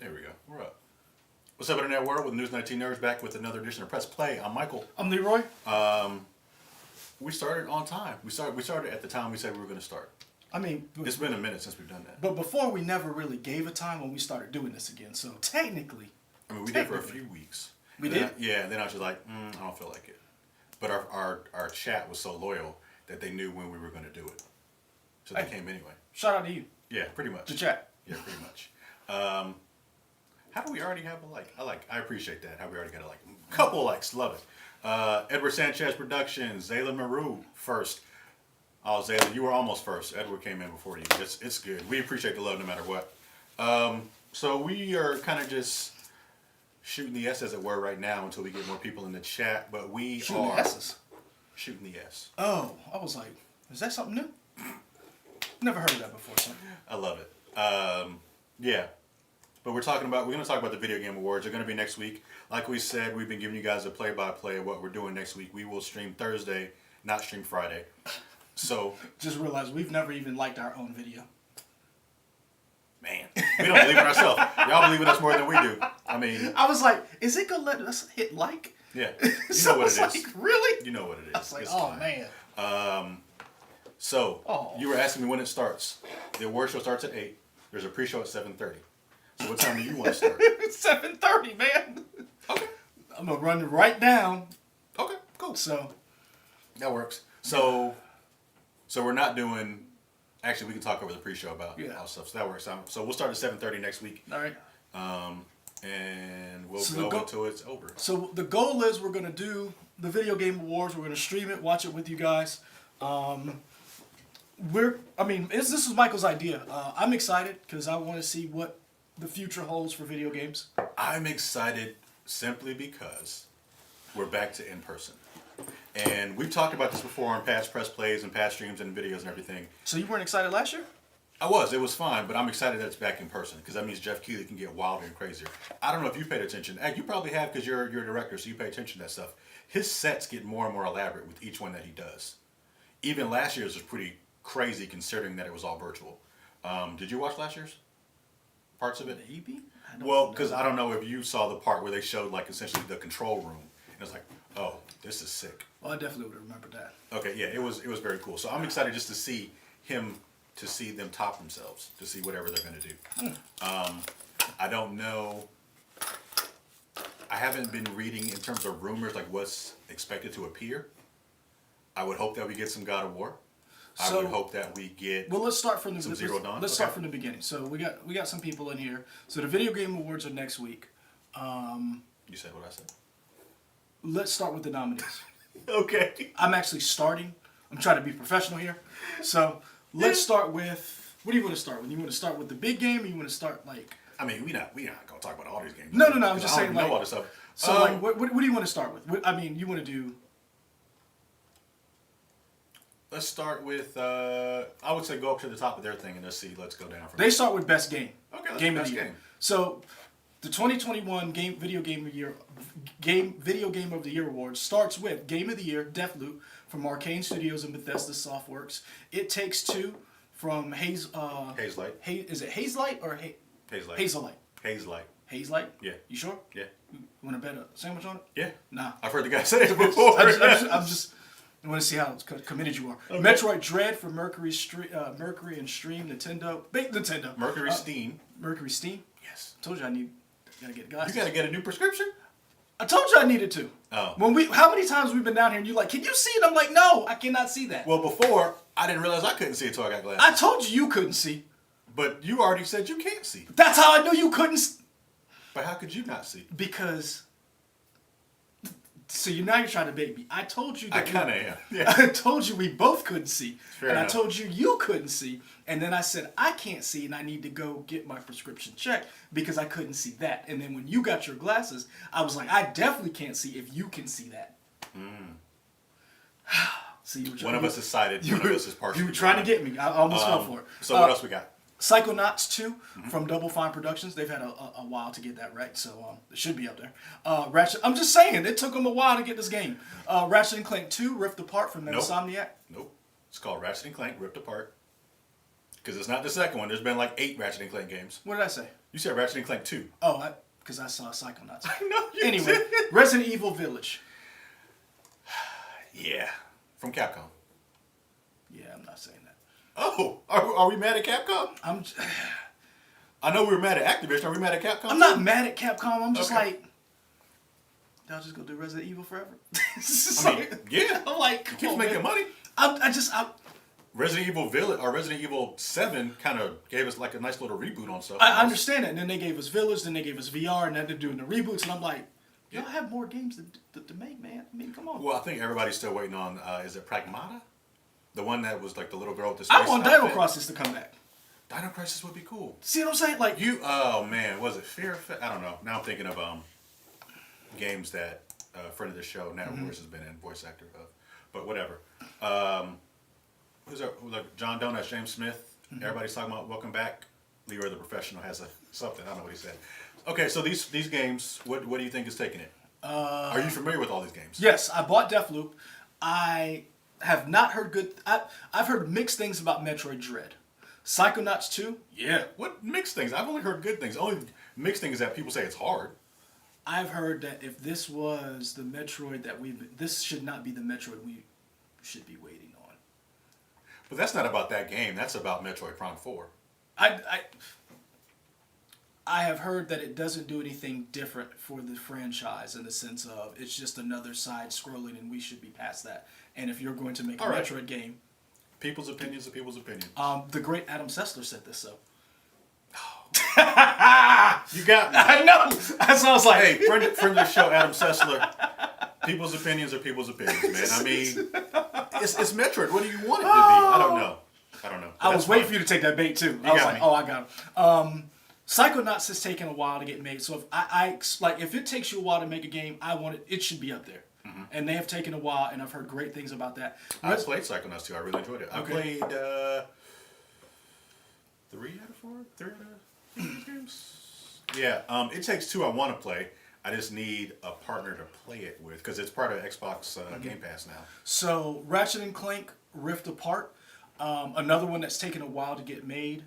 There we go. We're up. What's up, Internet World? With News 19 Nerds back with another edition of Press Play. I'm Michael. I'm Leroy. We started on time. We started at the time we said we were going to start. I mean, It's been a minute since we've done that. but before we never really gave a time when we started doing this again. So technically, I mean, we did for a few weeks. We And did? then yeah, and then I was just like, I don't feel like it. But our chat was so loyal that they knew when we were going to do it. So they came anyway. shout out to you, Yeah, pretty much. the chat. Yeah, pretty much. How do we already have a like? I appreciate that. How we already got a like. Couple likes. Love it. Edward Sanchez Productions. Zayla Maru first. Oh, Zayla, you were almost first. Edward came in before you. It's good. We appreciate the love no matter what. So we are kind of just shooting the S, as it were, right now until we get more people in the chat. But we Shooting are the S's. shooting the S. Oh, I was like, is that something new? Never heard of that before, son. I love it. Yeah. But we're going to talk about the Video Game Awards. They're going to be next week. Like we said, we've been giving you guys a play-by-play of what we're doing next week. We will stream Thursday, not stream Friday. So, Just realized we've never even liked our own video. man, we don't believe in ourselves. Y'all believe in us more than we do. I mean, I was like, is it gonna let us hit like? yeah. You So know what it I is. was like, really? You know what it is. I was like, It's oh fine. man. So, Oh. you were asking me when it starts. The award show starts at 8. There's a pre-show at 7:30. So what time do you want to start? It's 7:30, man. Okay. I'm gonna run it right down. Okay, cool. So That works. So we're not doing. Actually, we can talk over the pre-show about how stuff. So that works. So we'll start at 7:30 next week, all right. and we'll So go until it's over. So the goal is we're gonna do the Video Game Awards. We're gonna stream it, watch it with you guys. This is Michael's idea. I'm excited because I want to see what the future holds for video games. I'm excited simply because we're back to in person, and we've talked about this before on past press plays and past streams and videos and everything. So you weren't excited last year? It was fine, but I'm excited that it's back in person because that means Jeff Keighley can get wilder and crazier. I don't know if you paid attention. You probably have because you're a director, so you pay attention to that stuff. His sets get more and more elaborate with each one that he does. Even last year's was pretty crazy considering that it was all virtual. Did you watch last year's? Parts of it? Maybe. Well, because I don't know if you saw the part where they showed like essentially the control room. And it's like, oh, this is sick. Well, I definitely would have remembered that. Okay, yeah, it was very cool. So I'm excited just to see them top themselves, to see whatever they're going to do. I don't know. I haven't been reading in terms of rumors like what's expected to appear. I would hope that we get some God of War. I would hope that we get. Well, let's start from the Some Zero Dawn? Let's Okay. start from the beginning. So we got some people in here. So the Video Game Awards are next week. You said what I said. Let's start with the nominees. Okay. I'm actually starting. I'm trying to be professional here. So let's start with. What do you want to start with? You want to start with the big game, or you want to start like? I mean, we not gonna talk about all these games. No. I'm just I saying don't like. know all this stuff. So like, what do you want to start with? You want to do? Let's start with. I would say go up to the top of their thing and let's see. Let's go down from. They start with best game. Okay, let's Game do of the best year. game. So, the 2021 Video Game of the Year Awards starts with Game of the Year, Deathloop from Arcane Studios and Bethesda Softworks. It Takes Two from Hazelight. Is it Hazelight or Hazelight. Hazelight? Hazelight. Hazelight? Yeah. You sure? Yeah. You want to bet a sandwich on it? Yeah. Nah. I've heard the guy say it before. I want to see how committed you are. Okay. Metroid Dread for Mercury and Stream Nintendo. Nintendo. Mercury Steam. Mercury Steam. Yes. Told you gotta get glasses. You gotta get a new prescription? I told you I needed to. Oh. How many times we've been down here and you're like, can you see it? I'm like, no, I cannot see that. Well, before, I didn't realize I couldn't see it until I got glasses. I told you couldn't see. But you already said you can't see. That's how I knew you couldn't. But how could you not see? Because. So now you're trying to bait me. I told you that. I kind of am. Yeah. I told you we both couldn't see. Fair and enough. I told you couldn't see. And then I said, I can't see and I need to go get my prescription checked because I couldn't see that. And then when you got your glasses, I was like, I definitely can't see if you can see that. See, One of us is sighted, one of us is partially You were trying to blind. get me. I almost fell for it. So what else we got? Psychonauts 2 from Double Fine Productions. They've had a while to get that right, so it should be up there. Ratchet. I'm just saying, it took them a while to get this game. Ratchet and Clank 2 Rift Apart from Nope. Insomniac. Nope. It's called Ratchet and Clank Ripped Apart. Because it's not the second one. There's been like 8 Ratchet and Clank games. What did I say? You said Ratchet and Clank 2. Oh, because I saw Psychonauts. I know you Anyway, did. Resident Evil Village. Yeah. From Capcom. Yeah, I'm not saying that. Oh, are we mad at Capcom? I know we were mad at Activision. Are we mad at Capcom? I'm not mad at Capcom. I'm just Okay. like, y'all just gonna do Resident Evil forever? I mean, yeah. I'm like, It come keeps on, making man. money. I Resident Evil Village or Resident Evil 7 kind of gave us like a nice little reboot on stuff. I understand it. And then they gave us Village, then they gave us VR, and then they're doing the reboots, and I'm like, y'all have more games to make, man. I mean, come on. Well, I think everybody's still waiting on, is it Pragmata? The one that was like the little girl with the space I want outfit? Dino Crisis to come back. Dino Crisis would be cool. See what I'm saying? Like, Oh man, was it Fear? I don't know. Now I'm thinking of games that a friend of the show, Nat Morris, has been in voice actor of. But whatever. Who's like John Donuts, James Smith. Everybody's talking about Welcome Back. Leroy the Professional has something. I don't know what he said. Okay, so these games, what do you think is taking it? Are you familiar with all these games? yes, I bought Deathloop. I have not heard good. I've heard mixed things about Metroid Dread. Psychonauts 2, yeah. What mixed things? I've only heard good things. The only mixed thing is that people say it's hard. I've heard that if this was the Metroid this should not be the Metroid we should be waiting on. But that's not about that game. That's about Metroid Prime 4. I have heard that it doesn't do anything different for the franchise in the sense of it's just another side scrolling and we should be past that. And if you're going to make a All right. Metroid game, People's opinions are people's opinions. the great Adam Sessler said this, so. You got me. I know. That's what I was like. Hey, friend of the show, Adam Sessler. People's opinions are people's opinions, man. I mean, it's Metroid. What do you want it to be? I don't know. But I was that's waiting fine. for you to take that bait too. You I was got like, me. oh, I got him. Psychonauts has taken a while to get made, so if it takes you a while to make a game, I want it. It should be up there. Mm-hmm. And they have taken a while, and I've heard great things about that. I played Psychonauts 2. I really enjoyed it. I Okay. played 3 out of 4? 3 out of games? Yeah, It Takes Two I want to play. I just need a partner to play it with because it's part of Xbox Game Pass now. So Ratchet and Clank Rift Apart, another one that's taken a while to get made.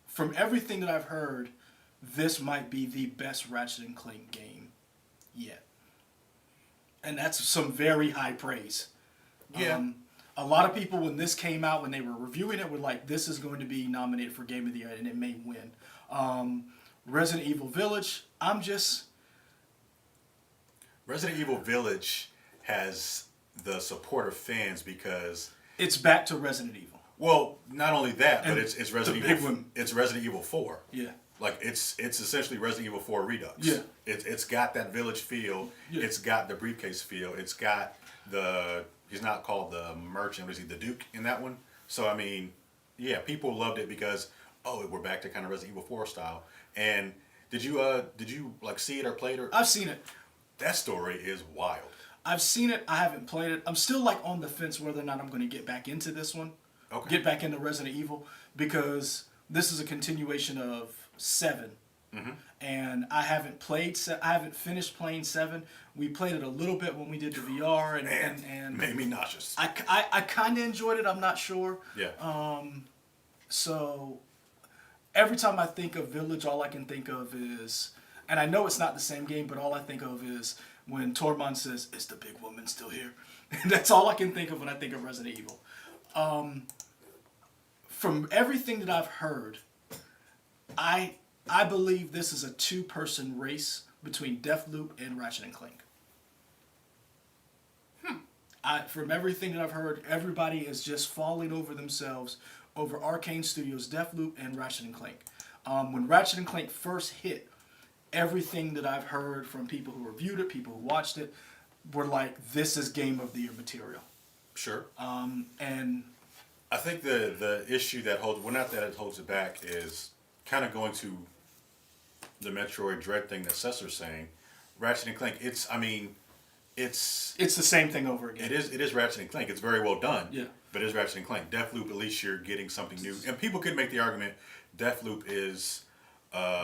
From everything that I've heard, this might be the best Ratchet and Clank game yet. And that's some very high praise. Yeah. A lot of people, when this came out, when they were reviewing it, were like, this is going to be nominated for Game of the Year, and it may win. Resident Evil Village, Resident Evil Village has the support of fans because it's back to Resident Evil. well, not only that, but And it's Resident the big Evil. one. It's Resident Evil 4. Yeah. Like it's essentially Resident Evil 4 Redux. Yeah. It's got that village feel. Yeah. It's got the briefcase feel. It's got he's not called the merchant, is he the Duke in that one? So I mean, yeah, people loved it because we're back to kind of Resident Evil 4 style. And did you like see it or play it or I've seen it. that story is wild. I've seen it. I haven't played it. I'm still like on the fence whether or not I'm going to get back into this one. Okay. Get back into Resident Evil because this is a continuation of 7. Mm-hmm. And I haven't finished playing 7. We played it a little bit when we did the VR and Made me nauseous. I kind of enjoyed it. I'm not sure. Yeah. So every time I think of Village, all I can think of is, and I know it's not the same game, but all I think of is when Tormund says, "Is the big woman still here?" That's all I can think of when I think of Resident Evil. From everything that I've heard, I believe this is a 2-person race between Deathloop and Ratchet and Clank. From everything that I've heard, everybody is just falling over themselves over Arcane Studios' Deathloop and Ratchet and Clank. When Ratchet and Clank first hit, everything that I've heard from people who reviewed it, people who watched it, were like, this is Game of the Year material. Sure. And I think the issue that not that it holds it back is kind of going to the Metroid Dread thing that Cesar's saying. Ratchet and Clank, it's the same thing over again. It is Ratchet and Clank. It's very well done. Yeah. But it is Ratchet and Clank. Deathloop, at least you're getting something new. And people could make the argument Deathloop is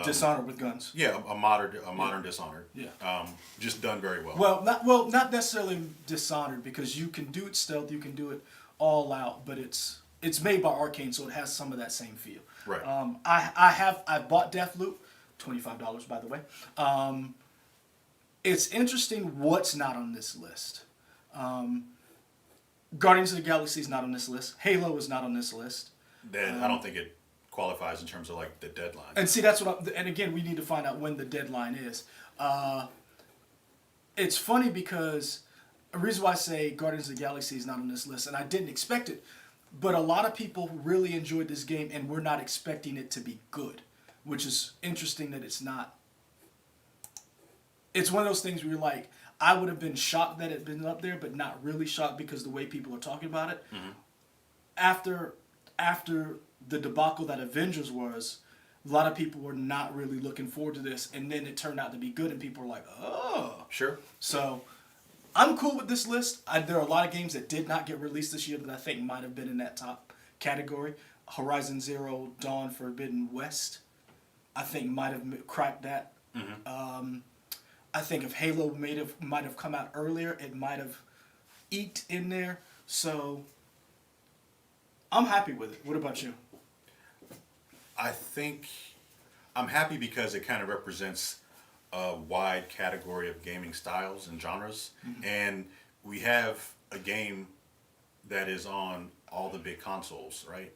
Dishonored with guns. yeah, a modern Dishonored. Yeah. Just done very well. Not necessarily Dishonored because you can do it stealth, you can do it all out, but it's it's made by Arcane, so it has some of that same feel. Right. I bought Deathloop, $25 by the way. It's interesting what's not on this list. Guardians of the Galaxy is not on this list. Halo is not on this list. Then I don't think it qualifies in terms of like the deadline. And see, that's what. And again, we need to find out when the deadline is. It's funny because a reason why I say Guardians of the Galaxy is not on this list, and I didn't expect it, but a lot of people really enjoyed this game, and we're not expecting it to be good, which is interesting that it's not. It's one of those things where you're like, I would have been shocked that it had been up there, but not really shocked because the way people are talking about it. Mm-hmm. After the debacle that Avengers was, a lot of people were not really looking forward to this, and then it turned out to be good, and people were like, oh. Sure. So, I'm cool with this list. There are a lot of games that did not get released this year that I think might have been in that top category. Horizon Zero Dawn Forbidden West, I think might have cracked that. Mm-hmm. I think if Halo might have come out earlier, it might have eked in there. So, I'm happy with it. What about you? I think I'm happy because it kind of represents a wide category of gaming styles and genres. Mm-hmm. And we have a game that is on all the big consoles, right?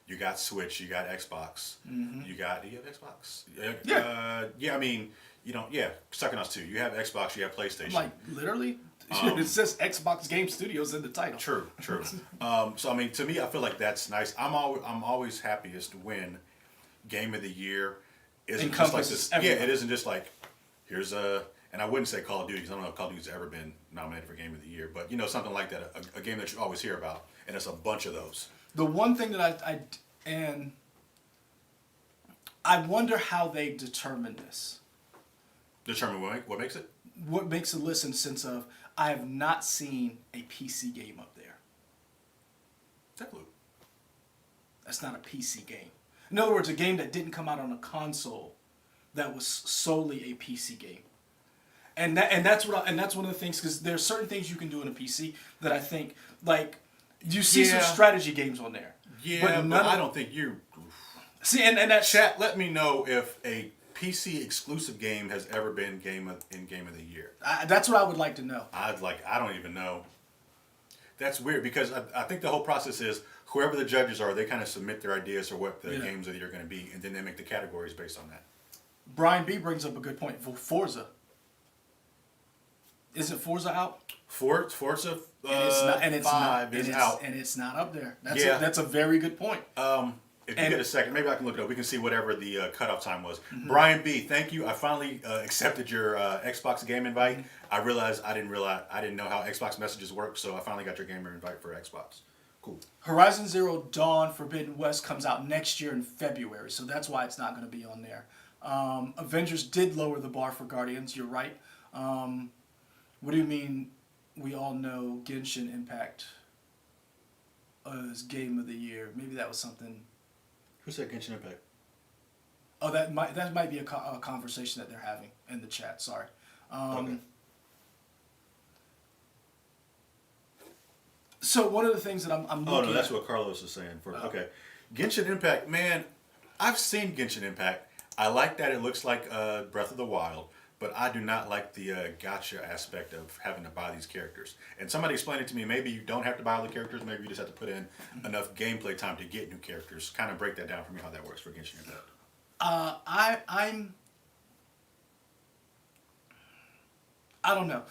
You got Switch, you got Xbox, mm-hmm. Do you have Xbox? Yeah. I mean, Psychonauts 2. You have Xbox, you have PlayStation. Like, literally? It says Xbox Game Studios in the title. True. So, I mean, to me, I feel like that's nice. I'm always happiest when Game of the Year isn't just like this. Everyone. Yeah, it isn't just like, here's and I wouldn't say Call of Duty because I don't know if Call of Duty's ever been nominated for Game of the Year, but something like that, a game that you always hear about, and it's a bunch of those. The one thing that I wonder how they determine this. Determine what makes it? What makes a list in the sense of, I have not seen a PC game up there. Deathloop. That's not a PC game. In other words, a game that didn't come out on a console that was solely a PC game. And that's one of the things, because there's certain things you can do in a PC that I think, like, you see some strategy games on there. Yeah, but I don't think you... See, and that... Chat, let me know if a PC exclusive game has ever been Game of the Year. That's what I would like to know. I don't even know. That's weird because I think the whole process is whoever the judges are, they kind of submit their ideas for what the games of the year are going to be, and then they make the categories based on that. Brian B brings up a good point. Forza. Isn't Forza out? Forza and 5 is out. And it's not up there. That's a very good point. If you get a second, maybe I can look it up. We can see whatever the cutoff time was. Mm-hmm. Brian B, thank you. I finally accepted your Xbox game invite. Mm-hmm. I realized I didn't know how Xbox messages work, so I finally got your gamer invite for Xbox. Cool. Horizon Zero Dawn Forbidden West comes out next year in February, so that's why it's not going to be on there. Avengers did lower the bar for Guardians. You're right. What do you mean? We all know Genshin Impact is Game of the Year. Maybe that was something. Who said Genshin Impact? Oh, that might be a conversation that they're having in the chat. Sorry. Okay. So one of the things that I'm looking at... Oh, no, that's what Carlos is saying. Okay. Genshin Impact, man, I've seen Genshin Impact. I like that it looks like Breath of the Wild, but I do not like the gacha aspect of having to buy these characters. And somebody explained it to me, maybe you don't have to buy all the characters, maybe you just have to put in enough gameplay time to get new characters. Kind of break that down for me, how that works for Genshin Impact. I don't know.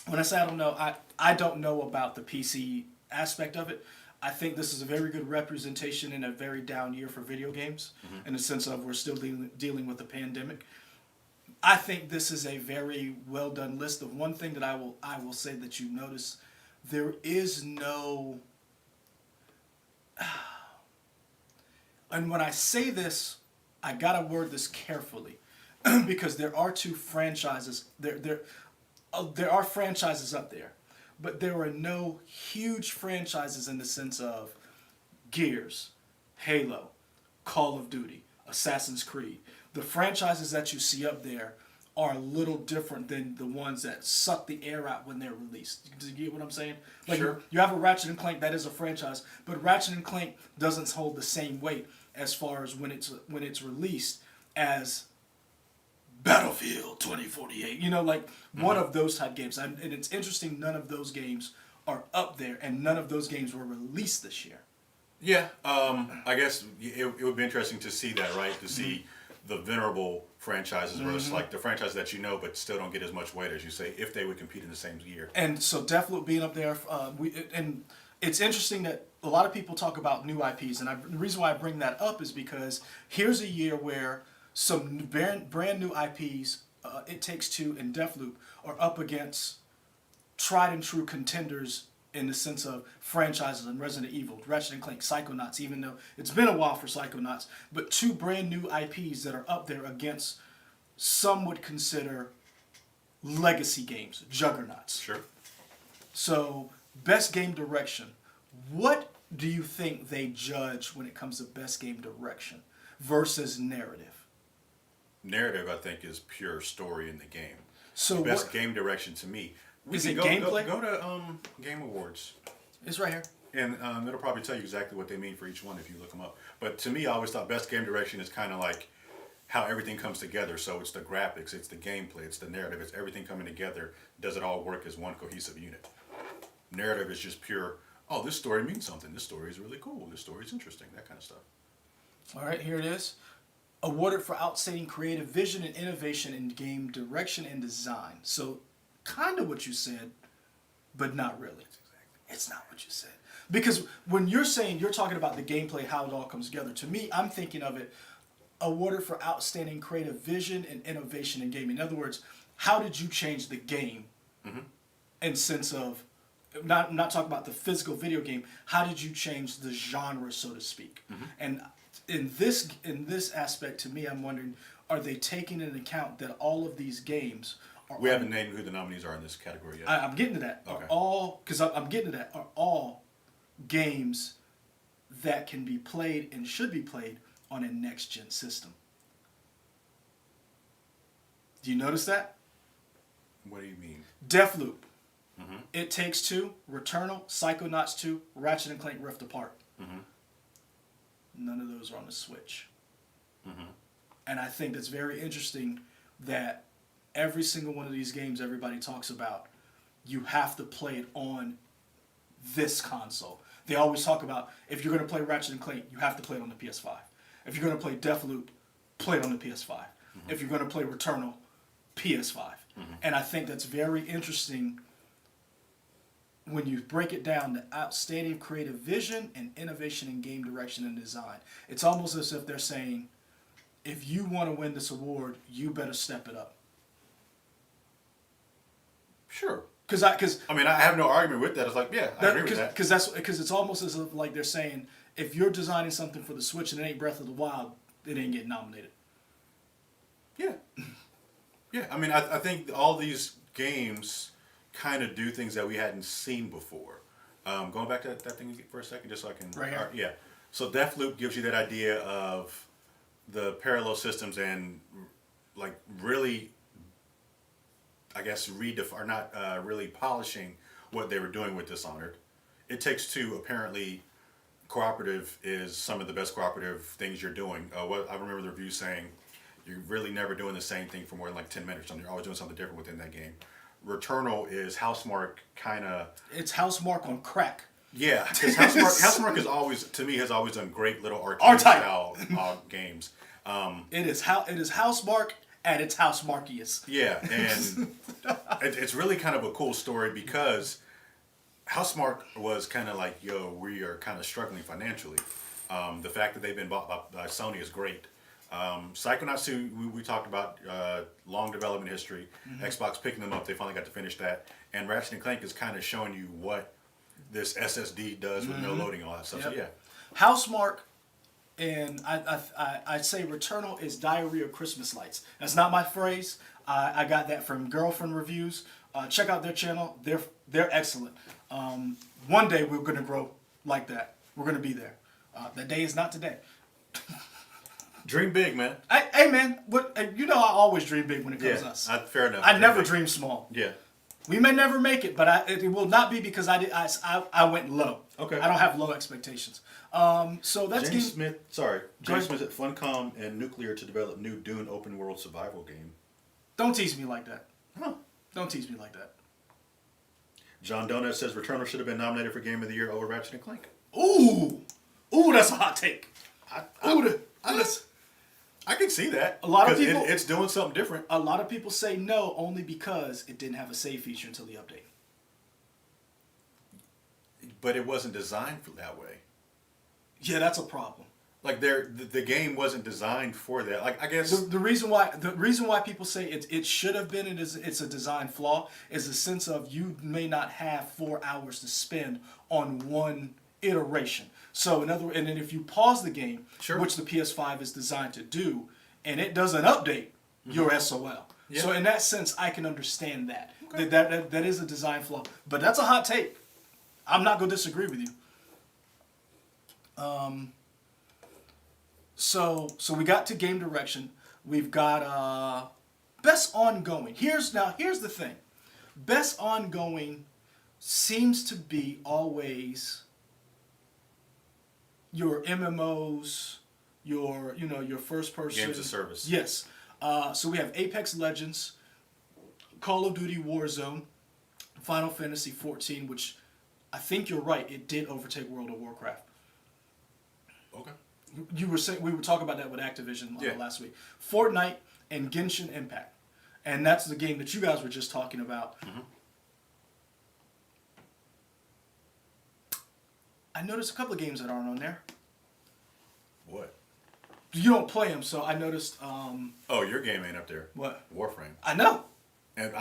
When I say I don't know, I don't know about the PC aspect of it. I think this is a very good representation in a very down year for video games, mm-hmm. in the sense of we're still dealing with the pandemic. I think this is a very well done list. The one thing that I will say that you notice, there is no, and when I say this, I gotta word this carefully, because there are two franchises. There are franchises up there. But there are no huge franchises in the sense of Gears, Halo, Call of Duty, Assassin's Creed. The franchises that you see up there are a little different than the ones that suck the air out when they're released. Do you get what I'm saying? Like Sure. you have a Ratchet and Clank that is a franchise, but Ratchet and Clank doesn't hold the same weight as far as when it's released as Battlefield 2048. You know, like one of those type games. And it's interesting, none of those games are up there, and none of those games were released this year. Yeah, I guess it would be interesting to see that, right? To see the venerable franchises versus like the franchises that you know but still don't get as much weight as you say if they would compete in the same year. And so Deathloop being up there, and it's interesting that a lot of people talk about new IPs, and the reason why I bring that up is because here's a year where some brand new IPs, It Takes Two and Deathloop, are up against tried and true contenders in the sense of franchises and Resident Evil, Ratchet and Clank, Psychonauts, even though it's been a while for Psychonauts, but two brand new IPs that are up there against some would consider legacy games, juggernauts. Sure. So, best game direction. What do you think they judge when it comes to best game direction versus narrative? Narrative, I think, is pure story in the game. So Best game direction to me. Is it go, gameplay? Go to Game Awards. It's right here. And it'll probably tell you exactly what they mean for each one if you look them up. But to me, I always thought best game direction is kind of like how everything comes together. So it's the graphics, it's the gameplay, it's the narrative, it's everything coming together. Does it all work as one cohesive unit? Narrative is just pure, oh, this story means something. This story is really cool. This story is interesting. That kind of stuff. All right, here it is. Awarded for outstanding creative vision and innovation in game direction and design. So, kind of what you said, but not really. It's not what you said. Because when you're talking about the gameplay, how it all comes together, to me, I'm thinking of it awarded for outstanding creative vision and innovation in gaming. In other words, how did you change the game in sense of, I'm not talking about the physical video game, how did you change the genre, so to speak? And in this aspect, to me, I'm wondering, are they taking into account that all of these games are... We haven't named who the nominees are in this category yet. I'm getting to that. Okay. I'm getting to that. Are all games that can be played and should be played on a next-gen system? Do you notice that? What do you mean? Deathloop. It Takes Two, Returnal, Psychonauts 2, Ratchet and Clank Rift Apart. None of those are on the Switch. And I think that's very interesting that every single one of these games everybody talks about, you have to play it on this console. They always talk about, if you're going to play Ratchet and Clank, you have to play it on the PS5. If you're going to play Deathloop, play it on the PS5. If you're going to play Returnal, PS5. And I think that's very interesting when you break it down to outstanding creative vision and innovation in game direction and design. It's almost as if they're saying, if you want to win this award, you better step it up. Sure. Because I mean, I have no argument with that. It's like, yeah, I agree with that. Because it's almost as if like they're saying, if you're designing something for the Switch and it ain't Breath of the Wild, it ain't getting nominated. Yeah. Yeah, I mean, I think all these games kind of do things that we hadn't seen before. Going back to that thing for a second, just so I can... Right here. Yeah. So Deathloop gives you that idea of the parallel systems and, like, really, I guess, really polishing what they were doing with Dishonored. It Takes Two, apparently, cooperative is some of the best cooperative things you're doing. What I remember the review saying, you're really never doing the same thing for more than like 10 minutes. You're always doing something different within that game. Returnal is Housemarque kind of... It's Housemarque on crack. Yeah, because Housemarque is always, to me, has always done great little arcade-style games. It is Housemarque at its Housemarquiest. Yeah, and it's really kind of a cool story because Housemarque was kind of like, yo, we are kind of struggling financially. The fact that they've been bought by Sony is great. Psychonauts 2, we talked about long development history. Xbox picking them up, they finally got to finish that. And Ratchet and Clank is kind of showing you what this SSD does with no loading and all that stuff. Yep. So yeah. Housemarque, and I'd say Returnal is Diarrhea of Christmas Lights. That's not my phrase. I got that from Girlfriend Reviews. Check out their channel. They're excellent. One day we're going to grow like that. We're going to be there. That day is not today. Dream big, man. Hey man, you know I always dream big when it comes to us. Fair enough. I never dream small. Yeah. We may never make it, but it will not be because I went low. Okay. I don't have low expectations. So that's James Smith at Funcom and Nuclear to develop new Dune open world survival game. Don't tease me like that. Huh. Don't tease me like that. John Donut says Returnal should have been nominated for Game of the Year over Ratchet and Clank. Ooh, that's a hot take. I can see that. A lot of people, it's doing something different. A lot of people say no only because it didn't have a save feature until the update. But it wasn't designed for that way. Yeah, that's a problem. Like the game wasn't designed for that. Like I guess the reason why people say it should have been it's a design flaw is the sense of you may not have 4 hours to spend on one iteration. So and then if you pause the game, sure. which the PS5 is designed to do, and it doesn't update, you're SOL. Yeah. So in that sense, I can understand that. Okay. That is a design flaw, but that's a hot take. I'm not gonna disagree with you. So we got to game direction. We've got best ongoing. Here's the thing. Best ongoing seems to be always your MMOs, your first person games of service. Yes. So we have Apex Legends, Call of Duty Warzone, Final Fantasy 14, which I think you're right, it did overtake World of Warcraft. Okay. We were talking about that with Activision last week. Fortnite and Genshin Impact. And that's the game that you guys were just talking about. Mm-hmm. I noticed a couple of games that aren't on there. What? You don't play them, so I noticed... oh, your game ain't up there. What? Warframe. I know. And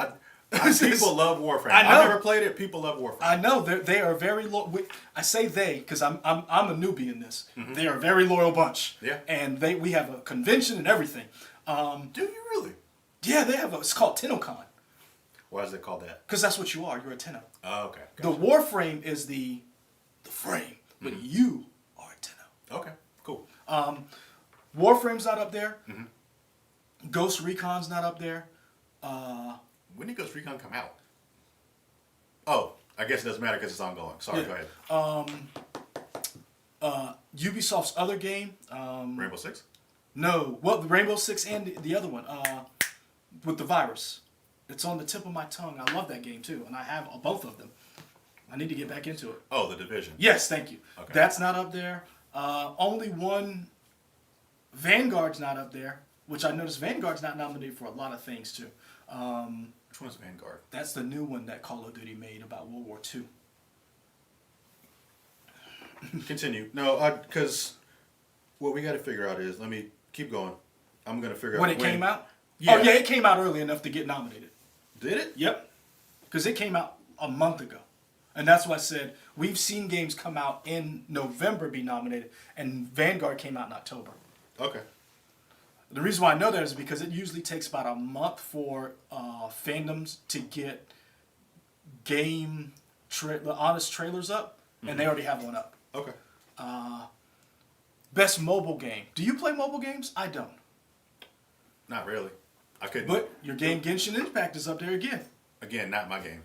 people love Warframe. I know. I've never played it. People love Warframe. I know. They are very loyal. I say they because I'm a newbie in this. Mm-hmm. They are a very loyal bunch. Yeah. And we have a convention and everything. Do you really? Yeah, they have it's called TennoCon. Why is it called that? Because that's what you are. You're a Tenno. Oh, okay. Gotcha. The Warframe is the frame, but you are a Tenno. Okay. Cool. Warframe's not up there. Mm-hmm. Ghost Recon's not up there. When did Ghost Recon come out? Oh, I guess it doesn't matter because it's ongoing. Sorry, go ahead. Ubisoft's other game. Rainbow Six? No. Well, the Rainbow Six and the other one. With the virus. It's on the tip of my tongue. I love that game too. And I have both of them. I need to get back into it. Oh, The Division. Yes, thank you. Okay. That's not up there. Only one. Vanguard's not up there. Which I noticed Vanguard's not nominated for a lot of things too. Which one's Vanguard? That's the new one that Call of Duty made about World War II. Continue. No, because what we got to figure out is, let me keep going. I'm going to figure out when it came out? Yeah. Oh, yeah, it came out early enough to get nominated. Did it? Yep. Because it came out a month ago. And that's why I said we've seen games come out in November be nominated, and Vanguard came out in October. Okay. The reason why I know that is because it usually takes about a month for fandoms to get the honest trailers up, and they already have one up. Okay. Best mobile game. Do you play mobile games? I don't. Not really. I couldn't. But your game Genshin Impact is up there again. Again, not my game.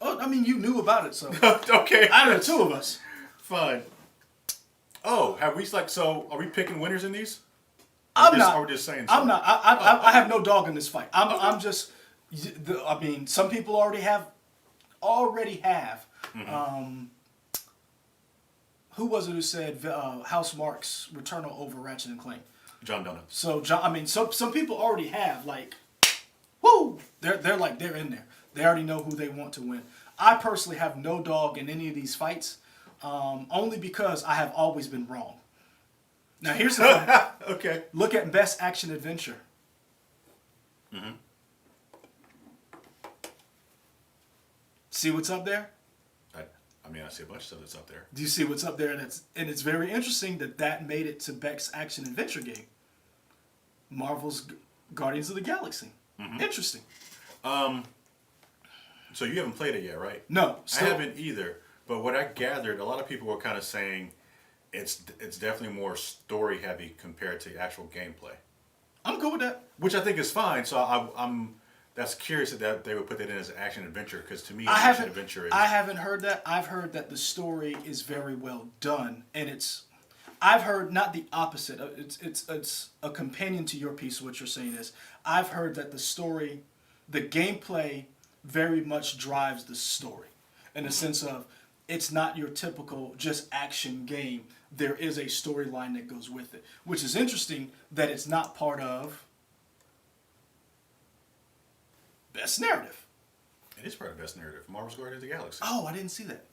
Oh, I mean, you knew about it, so. Okay. Out of the two of us. Fine. Oh, have we so are we picking winners in these? I'm not. Or we're just saying so? I'm not. I have no dog in this fight. I'm just. I mean, some people already have. Mm-hmm. Who was it who said House Marks Returnal over Ratchet and Clank? John Donut. So some people already have whoo. They're in there. They already know who they want to win. I personally have no dog in any of these fights, only because I have always been wrong. Now here's the thing. Okay. Look at Best Action Adventure. Mm-hmm. See what's up there? I see a bunch of stuff that's up there. Do you see what's up there? And it's very interesting that made it to Best Action Adventure game. Marvel's Guardians of the Galaxy. Mm-hmm. Interesting. So you haven't played it yet, right? No. I haven't either. But what I gathered, a lot of people were kind of saying it's definitely more story heavy compared to actual gameplay, I'm cool with that. which I think is fine. So I'm that's curious that they would put that in as an action adventure, because to me, an I action haven't adventure is I haven't heard that. I've heard that the story is very well done, and I've heard not the opposite. It's a companion to your piece. What you're saying is, I've heard that the gameplay, very much drives the story, in the sense of it's not your typical just action game. There is a storyline that goes with it, which is interesting that it's not part of best narrative. It is part of best narrative. Marvel's Guardians of the Galaxy. Oh, I didn't see that.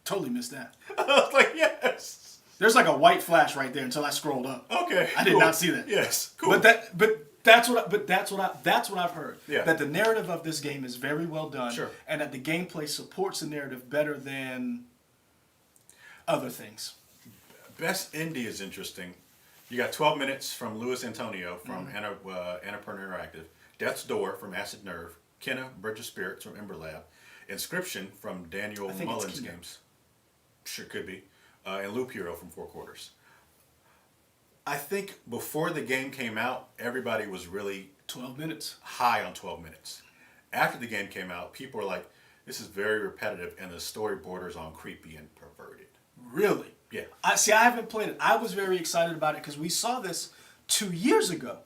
Totally missed that. I was like, yes. There's like a white flash right there until I scrolled up. Okay. I did not see that. Yes. Cool. But that's what I've heard. Yeah. That the narrative of this game is very well done. Sure. And that the gameplay supports the narrative better than other things. Best indie is interesting. You got 12 Minutes from Luis Antonio from Annapurna Interactive, Death's Door from Acid Nerve, Kenna Bridge of Spirits from Ember Lab, Inscription from Daniel I think it's Mullins Kenna. Games. Sure could be. And Loop Hero from Four Quarters. I think before the game came out, everybody was really 12 minutes. high on 12 Minutes. After the game came out, people were like, this is very repetitive and the story borders on creepy and perverted. Really? Yeah. I haven't played it. I was very excited about it because we saw this 2 years ago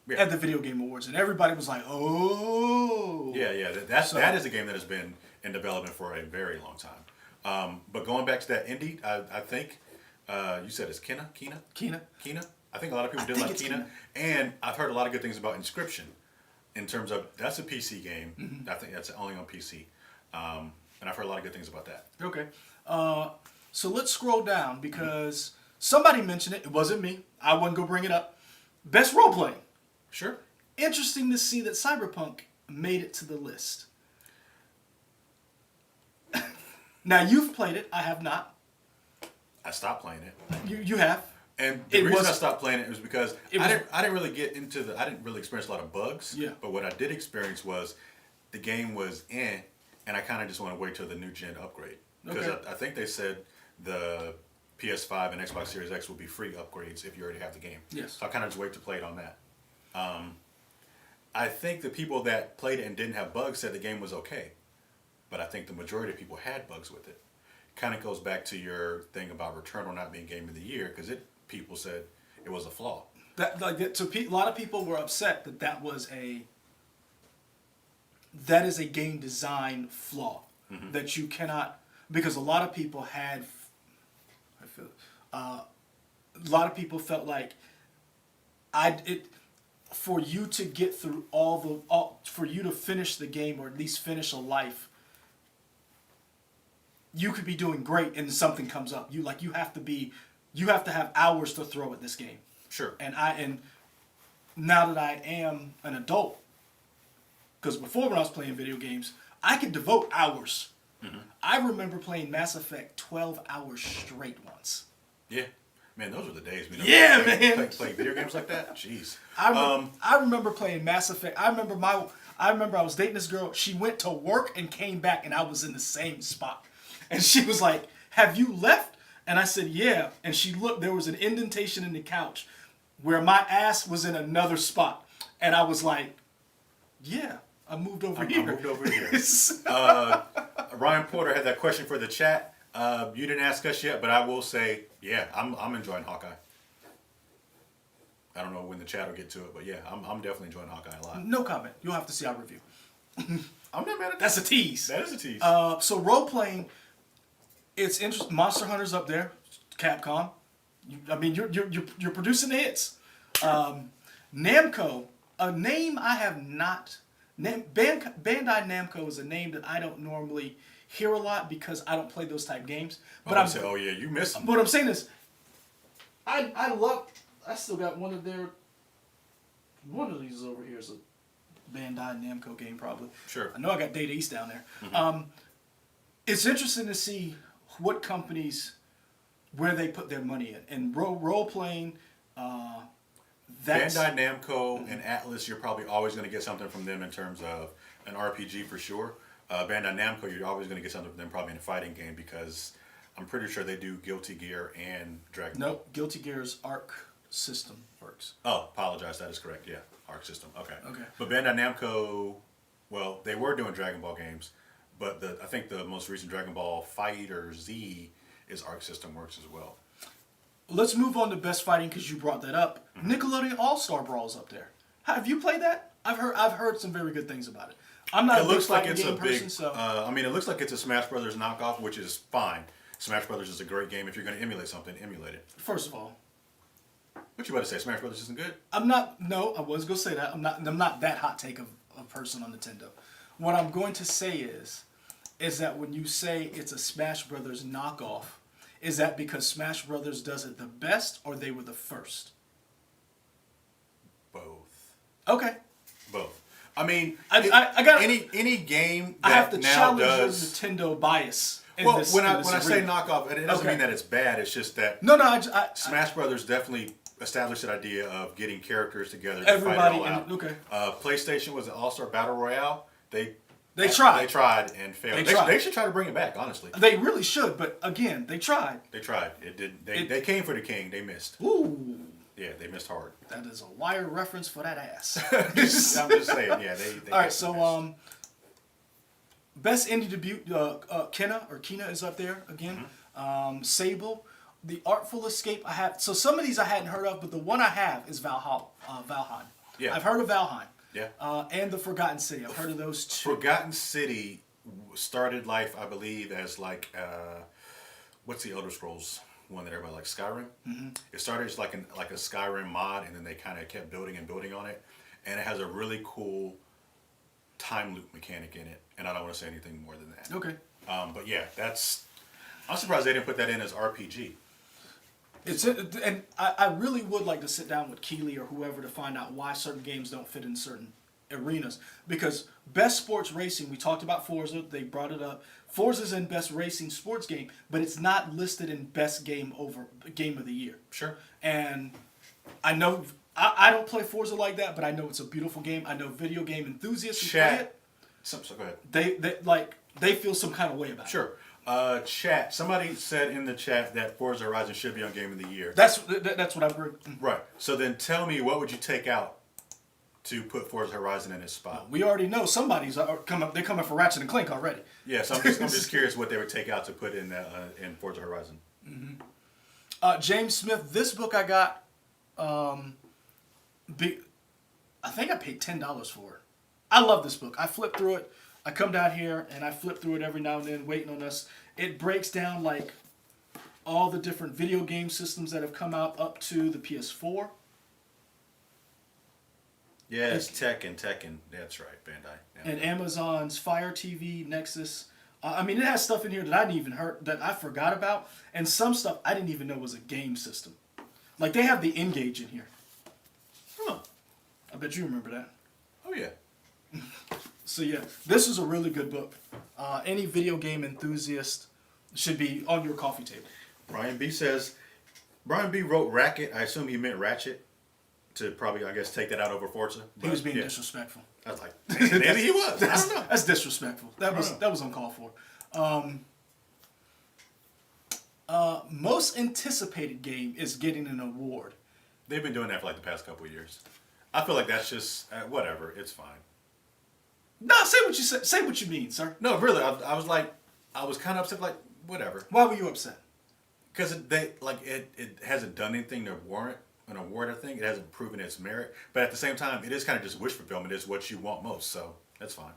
Yeah. at the Video Game Awards, and everybody was like, "Oh." Yeah. That is a game that has been in development for a very long time. But going back to that indie, I think you said it's Kena. Kena. I think a lot of people I did think like it's Kena, Kena. and I've heard a lot of good things about Inscription, in terms of that's a PC game. Mm-hmm. I think that's only on PC, and I've heard a lot of good things about that. Okay. So let's scroll down because somebody mentioned it. It wasn't me. I wasn't gonna bring it up. Best role playing. Sure. Interesting to see that Cyberpunk made it to the list. Now you've played it. I have not. I stopped playing it, You have. and the It reason was- I stopped playing it was because It was- I didn't really get into I didn't really experience a lot of bugs. Yeah. But what I did experience was the game was and I kind of just want to wait till the new gen upgrade, because Okay. I think they said the PS5 and Xbox Series X will be free upgrades if you already have the game. Yes. So I kind of just wait to play it on that. I think the people that played it and didn't have bugs said the game was okay, but I think the majority of people had bugs with it. Kind of goes back to your thing about Returnal not being Game of the Year, because people said it was a flaw. A lot of people were upset that that is a game design flaw that you cannot, because a lot of people a lot of people felt like for you to get through for you to finish the game, or at least finish a life, you could be doing great and something comes up. You have to have hours to throw at this game. Sure. And now that I am an adult, because before when I was playing video games, I could devote hours. I remember playing Mass Effect 12 hours straight once. Yeah. Man, those were the days. Yeah, man. Play video games like that? Jeez. I remember playing Mass Effect. I remember I was dating this girl. She went to work and came back, and I was in the same spot. And she was like, "Have you left?" And I said, "Yeah." And she looked. There was an indentation in the couch where my ass was in another spot, and I was like, "Yeah, I moved over here." I moved over here. Ryan Porter had that question for the chat. You didn't ask us yet, but I will say, yeah, I'm enjoying Hawkeye. I don't know when the chat will get to it, but yeah, I'm definitely enjoying Hawkeye a lot. No comment. You'll have to see our review. I'm not mad at that. That's a tease. That is a tease. So role playing, it's interesting. Monster Hunter's up there. Capcom. You're producing the hits. Namco, a name I have not. Bandai Namco is a name that I don't normally hear a lot because I don't play those type games. But I say, oh yeah, you missed them. What I'm saying is, I still got one of these is over here is a Bandai Namco game probably. Sure. I know I got Data East down there. It's interesting to see what companies, where they put their money in. And role playing, that's... Bandai Namco and Atlas, you're probably always going to get something from them in terms of an RPG for sure. Bandai Namco, you're always going to get something from them probably in a fighting game because I'm pretty sure they do Guilty Gear and Dragon Ball. Nope, Guilty Gear's Arc System works. Oh, apologize. That is correct. Yeah, Arc System. Okay. Okay. But Bandai Namco, well, they were doing Dragon Ball games, but I think the most recent Dragon Ball Fighter Z is Arc System works as well. Let's move on to best fighting because you brought that up. Nickelodeon All-Star Brawl's up there. Have you played that? I've heard some very good things about it. I'm not It a big looks like fighting it's game a big. person, so I mean, it looks like it's a Smash Brothers knockoff, which is fine. Smash Brothers is a great game. If you're going to emulate something, emulate it. first of all, What you about to say? Smash Brothers isn't good? I'm not. No, I was gonna say that. I'm not that hot take of a person on Nintendo. What I'm going to say is that when you say it's a Smash Brothers knockoff, is that because Smash Brothers does it the best, or they were the first? Both. Okay. Both. I mean, I got any game that I have to now challenge does. your Nintendo bias. Well, This, when I this say arena. knockoff, it doesn't Okay. mean that it's bad. It's just that No, Smash Brothers definitely established that idea of getting characters together to Everybody fight it all out. okay. PlayStation was an All-Star Battle Royale. They tried. They tried and failed. They tried. They should try to bring it back. Honestly, They really should, but again, they tried. they tried. It did. They came for the king. They missed. Ooh, Yeah, they missed hard. that is a wire reference for that ass. I'm just saying. Yeah, they All right, missed. so best indie debut, Kena is up there again. Sable, The Artful Escape. I have some of these I hadn't heard of, but the one I have is Valheim. Yeah. I've heard of Valheim. Yeah. And The Forgotten City. I've heard of those two. Forgotten City started life, I believe, as like what's the Elder Scrolls one that everybody likes, Skyrim. Mm-hmm. It started as like a Skyrim mod, and then they kind of kept building and building on it, and it has a really cool time loop mechanic in it. And I don't want to say anything more than that. Okay. But yeah, I'm surprised they didn't put that in as RPG. And I really would like to sit down with Keeley or whoever to find out why certain games don't fit in certain arenas. Because best sports racing, we talked about Forza, they brought it up. Forza's in best racing sports game, but it's not listed in best game of the year. Sure. And I know I don't play Forza like that, but I know it's a beautiful game. I know video game enthusiasts who play it. So go ahead. They feel some kind of way about it. Sure. Chat. Somebody said in the chat that Forza Horizon should be on Game of the Year. That's what I've heard. Right. So then tell me, what would you take out to put Forza Horizon in its spot? We already know somebody's coming. They're coming for Ratchet and Clank already. Yeah, so I'm just curious what they would take out to put in Forza Horizon. James Smith, this book I got, I think I paid $10 for it. I love this book. I flip through it. I come down here and I flip through it every now and then, waiting on us. It breaks down like all the different video game systems that have come out up to the PS4. Yeah, it's Tekken. That's right, Bandai. Yeah. And Amazon's Fire TV, Nexus. I mean, it has stuff in here that I didn't even heard, that I forgot about, and some stuff I didn't even know was a game system. Like they have the N-Gage in here. Huh. I bet you remember that. Oh yeah. So yeah, this is a really good book. Any video game enthusiast should be on your coffee table. Brian B wrote Racket. I assume he meant Ratchet to probably, I guess, take that out over Forza. He was being disrespectful. I was like, maybe he was. I don't know. That's disrespectful. That was uncalled for. Most anticipated game is getting an award. They've been doing that for like the past couple of years. I feel like that's just whatever. It's fine. No, say what you say. Say what you mean, sir. No, really. I was kind of upset. Like whatever. Why were you upset? Because it hasn't done anything to warrant an award. I think it hasn't proven its merit. But at the same time, it is kind of just wish fulfillment. It's what you want most. So that's fine.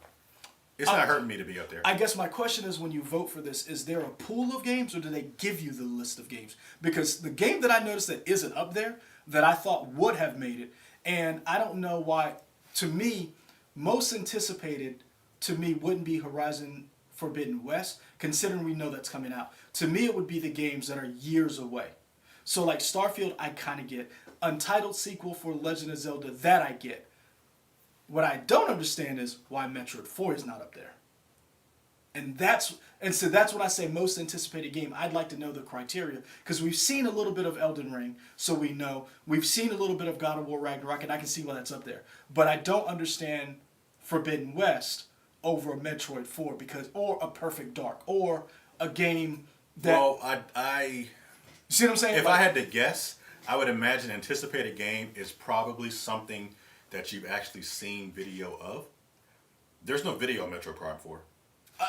It's not hurting me to be up there. I guess my question is, when you vote for this, is there a pool of games or do they give you the list of games? Because the game that I noticed that isn't up there that I thought would have made it, and I don't know why, to me, most anticipated to me wouldn't be Horizon Forbidden West, considering we know that's coming out. To me, it would be the games that are years away. So like Starfield, I kind of get. Untitled sequel for Legend of Zelda, that I get. What I don't understand is why Metroid 4 is not up there. So that's when I say most anticipated game. I'd like to know the criteria, because we've seen a little bit of Elden Ring, so we know. We've seen a little bit of God of War Ragnarok, and I can see why that's up there. But I don't understand Forbidden West over a Metroid 4 or a Perfect Dark, or a game that... Well, I see what I'm saying? if I had to guess, I would imagine anticipated game is probably something that you've actually seen video of. There's no video of Metro Prime 4.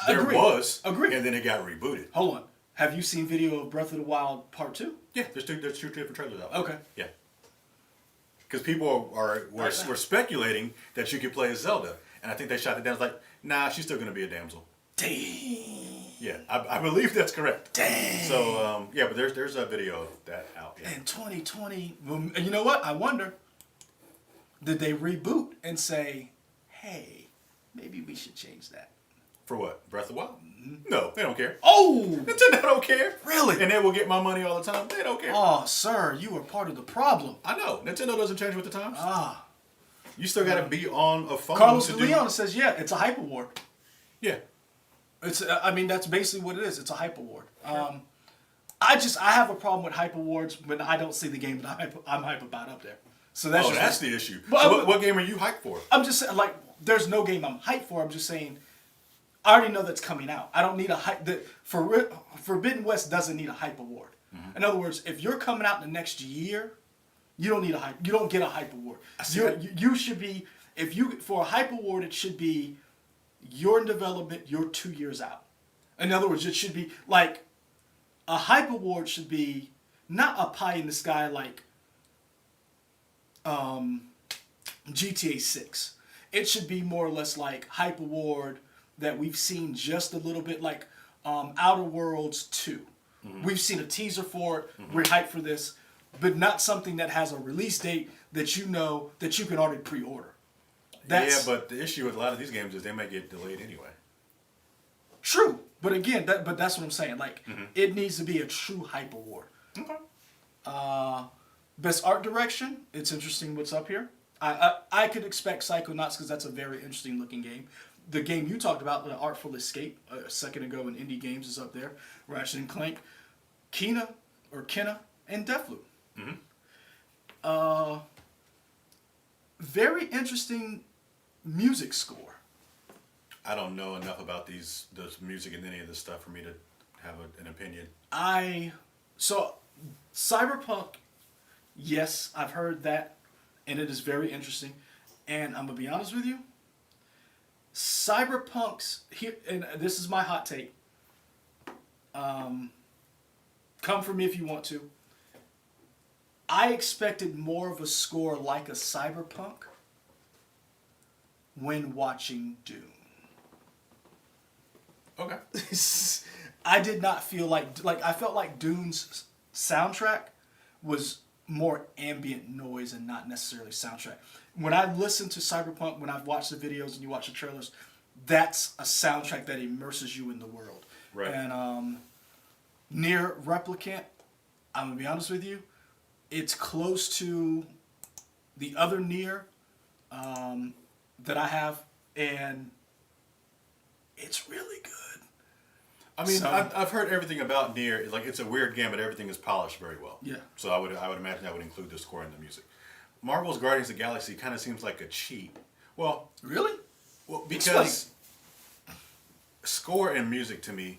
There was. Agreed. And then it got rebooted. Hold on. Have you seen video of Breath of the Wild Part 2? Yeah, there's two different trailers out. Okay. Yeah. Because people were speculating that you could play as Zelda. And I think they shot it down. It's like, nah, she's still going to be a damsel. Dang. Yeah, I believe that's correct. Dang. So, yeah, but there's a video of that out. Yeah. In 2020, you know what? I wonder, did they reboot and say, hey, maybe we should change that? For what? Breath of the Wild? No, they don't care. Oh! Nintendo don't care. Really? And they will get my money all the time. They don't care. Oh, sir, you are part of the problem. I know. Nintendo doesn't change with the times. Ah. You still got to be on a phone. Carlos de Leon says, yeah, it's a hype award. Yeah. That's basically what it is. It's a hype award. I have a problem with hype awards when I don't see the game that I'm hype about up there. So that's the issue. But So what game are you hyped for? I'm just saying, like, there's no game I'm hyped for. I'm just saying, I already know that's coming out. I don't need a hype. Forbidden West doesn't need a hype award. Mm-hmm. In other words, if you're coming out in the next year, you don't need a hype. You don't get a hype award. You should be, for a hype award, it should be you're in development, you're 2 years out. In other words, it should be like a hype award should be not a pie in the sky like GTA 6. It should be more or less like hype award that we've seen just a little bit, like Outer Worlds 2. Mm-hmm. We've seen a teaser for it. Mm-hmm. We're hyped for this, but not something that has a release date that you know that you can already pre-order. Yeah, but the issue with a lot of these games is they might get delayed anyway. True, but again, that's what I'm saying. Like, it needs to be a true hype award. Okay. Best art direction. It's interesting what's up here. I could expect Psychonauts because that's a very interesting looking game. The game you talked about, The Artful Escape, a second ago in Indie Games is up there. Ratchet and Clank, Kena, and Deathloop. Mm-hmm. Very interesting music score. I don't know enough about the music and any of this stuff for me to have an opinion. So Cyberpunk, yes, I've heard that, and it is very interesting. And I'm gonna be honest with you, Cyberpunk's here, and this is my hot take. Come for me if you want to. I expected more of a score like a Cyberpunk when watching Dune. Okay. I did not feel like I felt like Dune's soundtrack was more ambient noise and not necessarily soundtrack. When I listen to Cyberpunk, when I've watched the videos and you watch the trailers, that's a soundtrack that immerses you in the world. Right. And Nier Replicant, I'm gonna be honest with you, it's close to the other Nier that I have, and it's really good. I mean, I've heard everything about Nier. Like, it's a weird game, but everything is polished very well. Yeah. So I would imagine that would include the score and the music. Marvel's Guardians of the Galaxy kind of seems like a cheat. Well, really? Well, because score and music to me,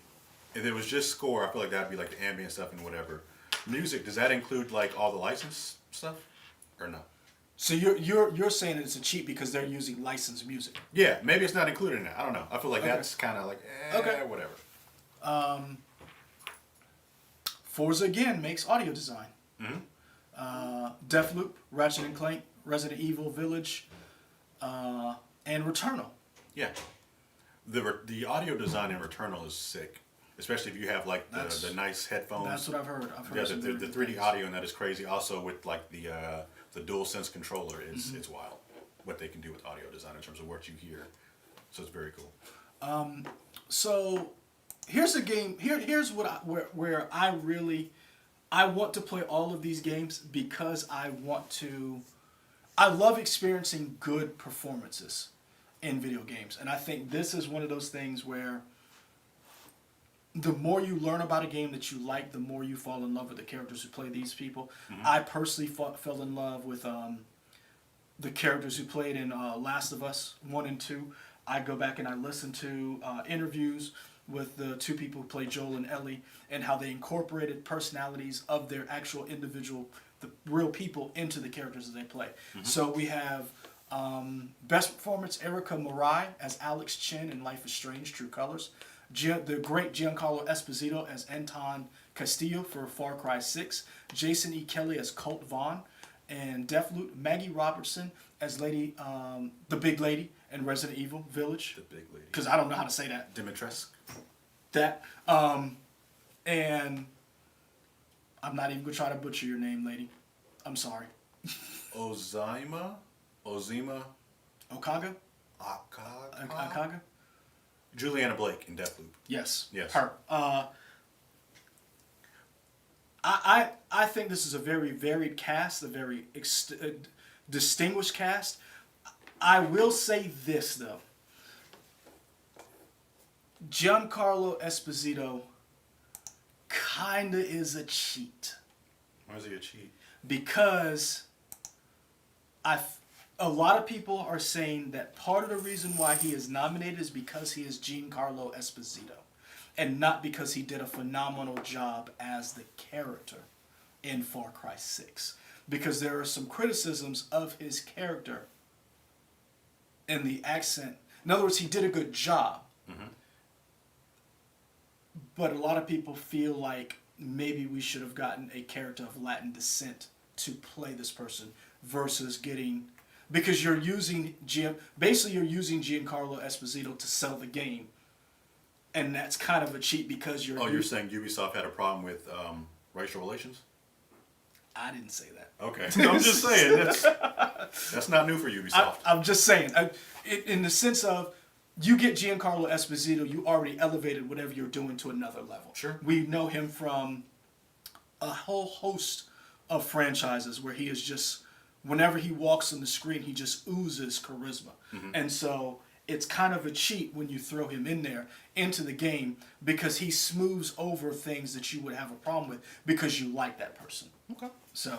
if it was just score, I feel like that'd be like the ambient stuff and whatever. Music, does that include like all the licensed stuff, or no? So you're saying it's a cheat because they're using licensed music? Yeah, maybe it's not included in that. I don't know. I feel like that's kind of like whatever. Forza again makes audio design. Mm-hmm. Deathloop, Ratchet and Clank, Resident Evil Village, and Returnal. Yeah, the audio design in Returnal is sick, especially if you have like the nice headphones. That's what I've heard. The 3D audio in that is crazy. Also with like the DualSense controller is it's wild what they can do with audio design in terms of what you hear. So it's very cool. So here's a game. Here's where I want to play all of these games because I love experiencing good performances in video games, and I think this is one of those things where the more you learn about a game that you like, the more you fall in love with the characters who play these people. Mm-hmm. I personally fell in love with the characters who played in Last of Us 1 and 2. I go back and I listen to interviews with the two people who play Joel and Ellie and how they incorporated personalities of their actual individual, the real people, into the characters that they play. So we have best performance, Erica Marai as Alex Chen in Life is Strange, True Colors. The great Giancarlo Esposito as Anton Castillo for Far Cry 6. Jason E. Kelly as Colt Vaughn and Deathloop. Maggie Robertson as Lady, the Big Lady in Resident Evil Village. The Big Lady. Because I don't know how to say that. Dimitrescu. That. And I'm not even going to try to butcher your name, lady. I'm sorry. Ozima? Okaga? Akaga? Okaga? Juliana Blake in Deathloop. Yes. Yes. Her. I think this is a very varied cast, a very distinguished cast. I will say this, though. Giancarlo Esposito kinda is a cheat. Why is he a cheat? Because a lot of people are saying that part of the reason why he is nominated is because he is Giancarlo Esposito, and not because he did a phenomenal job as the character in Far Cry 6. Because there are some criticisms of his character in the accent. In other words, he did a good job. But a lot of people feel like maybe we should have gotten a character of Latin descent to play this person versus getting... Because you're using basically you're using Giancarlo Esposito to sell the game, and that's kind of a cheat because you're. Oh, you're saying Ubisoft had a problem with racial relations? I didn't say that. Okay, I'm just saying that's not new for Ubisoft. I'm just saying, in the sense of you get Giancarlo Esposito, you already elevated whatever you're doing to another level. Sure. We know him from a whole host of franchises where he is just. Whenever he walks on the screen, he just oozes charisma. And so it's kind of a cheat when you throw him in there into the game because he smooths over things that you would have a problem with because you like that person. Okay. So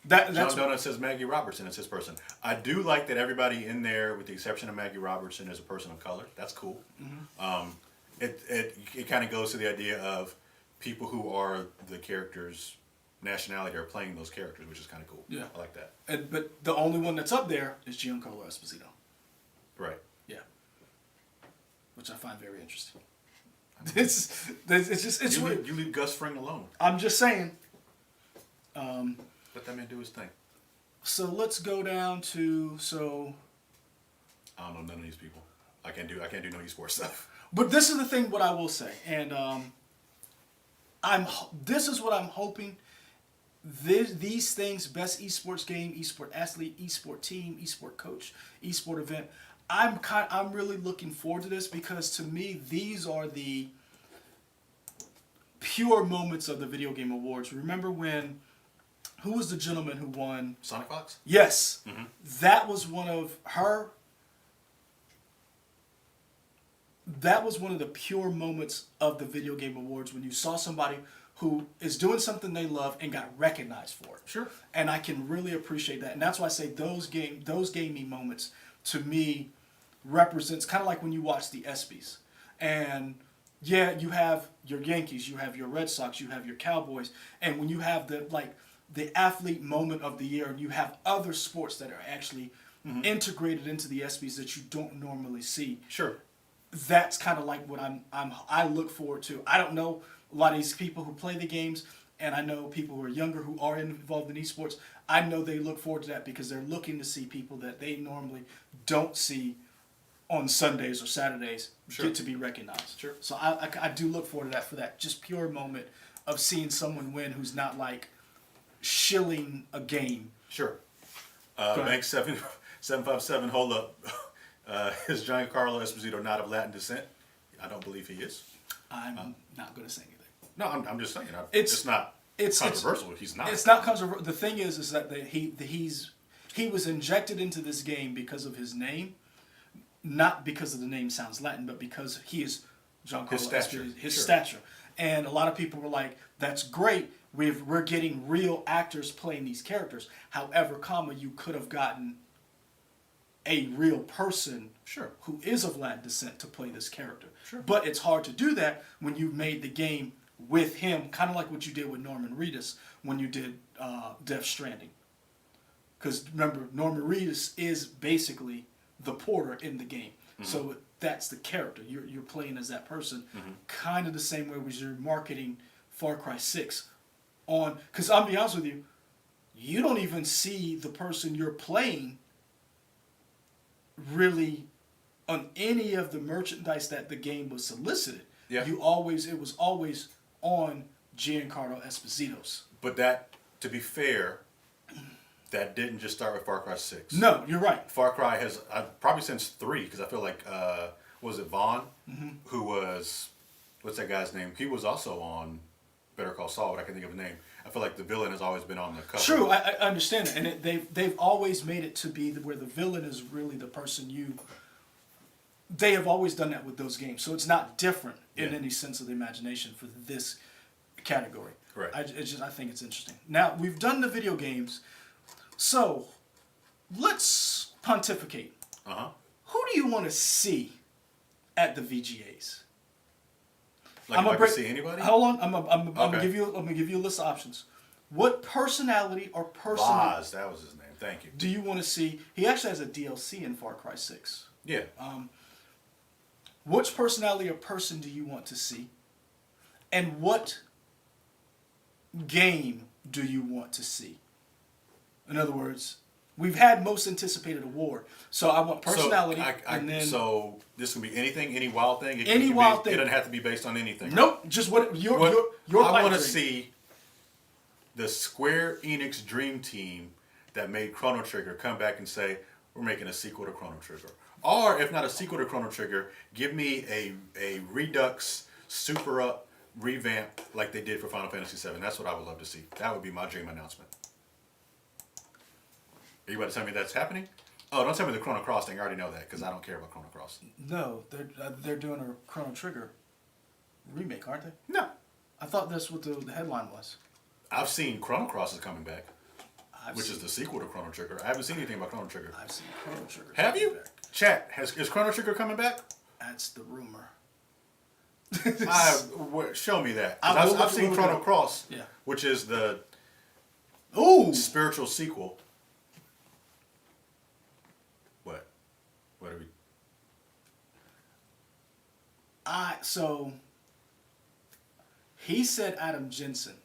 John that's Donut says Maggie Robertson is his person. I do like that everybody in there, with the exception of Maggie Robertson, is a person of color. That's cool. It kind of goes to the idea of people who are the characters' nationality are playing those characters, which is kind of cool. Yeah. I like that. but the only one that's up there is Giancarlo Esposito. Right. Yeah. Which I find very interesting. It's You weird. leave Gus Fring alone. I'm just saying. Let that man do his thing. So let's go down to I don't know none of these people. I can't do no esports stuff. But this is the thing. What I will say, and this is what I'm hoping. These things: best esports game, esport athlete, esport team, esport coach, esport event. I'm really looking forward to this because to me these are the pure moments of the video game awards. Remember when? Who was the gentleman who won? Sonic Fox? Yes, that was one of her. That was one of the pure moments of the video game awards when you saw somebody who is doing something they love and got recognized for it. Sure. And I can really appreciate that. And that's why I say those gaming moments to me represents kind of like when you watch the ESPYs. And yeah, you have your Yankees, you have your Red Sox, you have your Cowboys, and when you have the athlete moment of the year and you have other sports that are actually integrated into the ESPYs that you don't normally see. Sure. That's kind of like what I look forward to. I don't know a lot of these people who play the games, and I know people who are younger who are involved in esports. I know they look forward to that because they're looking to see people that they normally don't see on Sundays or Saturdays get to be recognized. Sure. So I do look forward to that for that just pure moment of seeing someone win who's not like shilling a game. Sure. Bank 757, hold up. Is Giancarlo Esposito not of Latin descent? I don't believe he is. I'm not going to say anything. No, I'm just saying. It's not controversial. He's not. It's not controversial. The thing is that he was injected into this game because of his name, not because of the name sounds Latin, but because he is Giancarlo Esposito, his stature. And a lot of people were like, "That's great. We're getting real actors playing these characters." However, you could have gotten a real person Sure. who is of Latin descent to play this character. Sure. But it's hard to do that when you've made the game with him, kind of like what you did with Norman Reedus when you did Death Stranding. Because remember, Norman Reedus is basically the porter in the game. So that's the character. You're playing as that person. Kind of the same way as you're marketing Far Cry 6 on. Because I'll be honest with you, you don't even see the person you're playing really on any of the merchandise that the game was solicited. Yeah. It was always on Giancarlo Esposito's. But that, to be fair, that didn't just start with Far Cry 6. No, you're right. Far Cry has, probably since 3, because I feel like, was it Vaughn? Who was, what's that guy's name? He was also on Better Call Saul, but I can't think of his name. I feel like the villain has always been on the cover. True, I understand it. And they've always made it to be where the villain is really the person you... They have always done that with those games. So it's not different in any sense of the imagination for this category. Right. I think it's interesting. Now, we've done the video games. So, let's pontificate. Who do you want to see at the VGAs? Like, I'd like to see anybody? Hold on, I'm gonna give you a list of options. What personality or person Vaz, that was his name. Thank you. do you want to see? He actually has a DLC in Far Cry 6. Yeah. Which personality or person do you want to see? And what game do you want to see? In other words, we've had most anticipated award. So I want personality, and then... So this can be anything, any wild thing? It thing. It doesn't have to be based on anything. Nope, just what your I want to dream. see the Square Enix Dream Team that made Chrono Trigger come back and say, we're making a sequel to Chrono Trigger. Or, if not a sequel to Chrono Trigger, give me a Redux, Super Up, revamp like they did for Final Fantasy VII. That's what I would love to see. That would be my dream announcement. Are you about to tell me that's happening? Oh, don't tell me the Chrono Cross thing. I already know that because I don't care about Chrono Cross. No, they're doing a Chrono Trigger remake, aren't they? No. I thought that's what the headline was. I've seen Chrono Cross is coming back, which is the sequel to Chrono Trigger. I haven't seen anything about Chrono Trigger. I've seen Chrono Trigger. Have you? Back. Chat, is Chrono Trigger coming back? That's the rumor. Show me that. I've seen Chrono Cross, Yeah. which is the spiritual sequel. What? What are we? So he said Adam Jensen.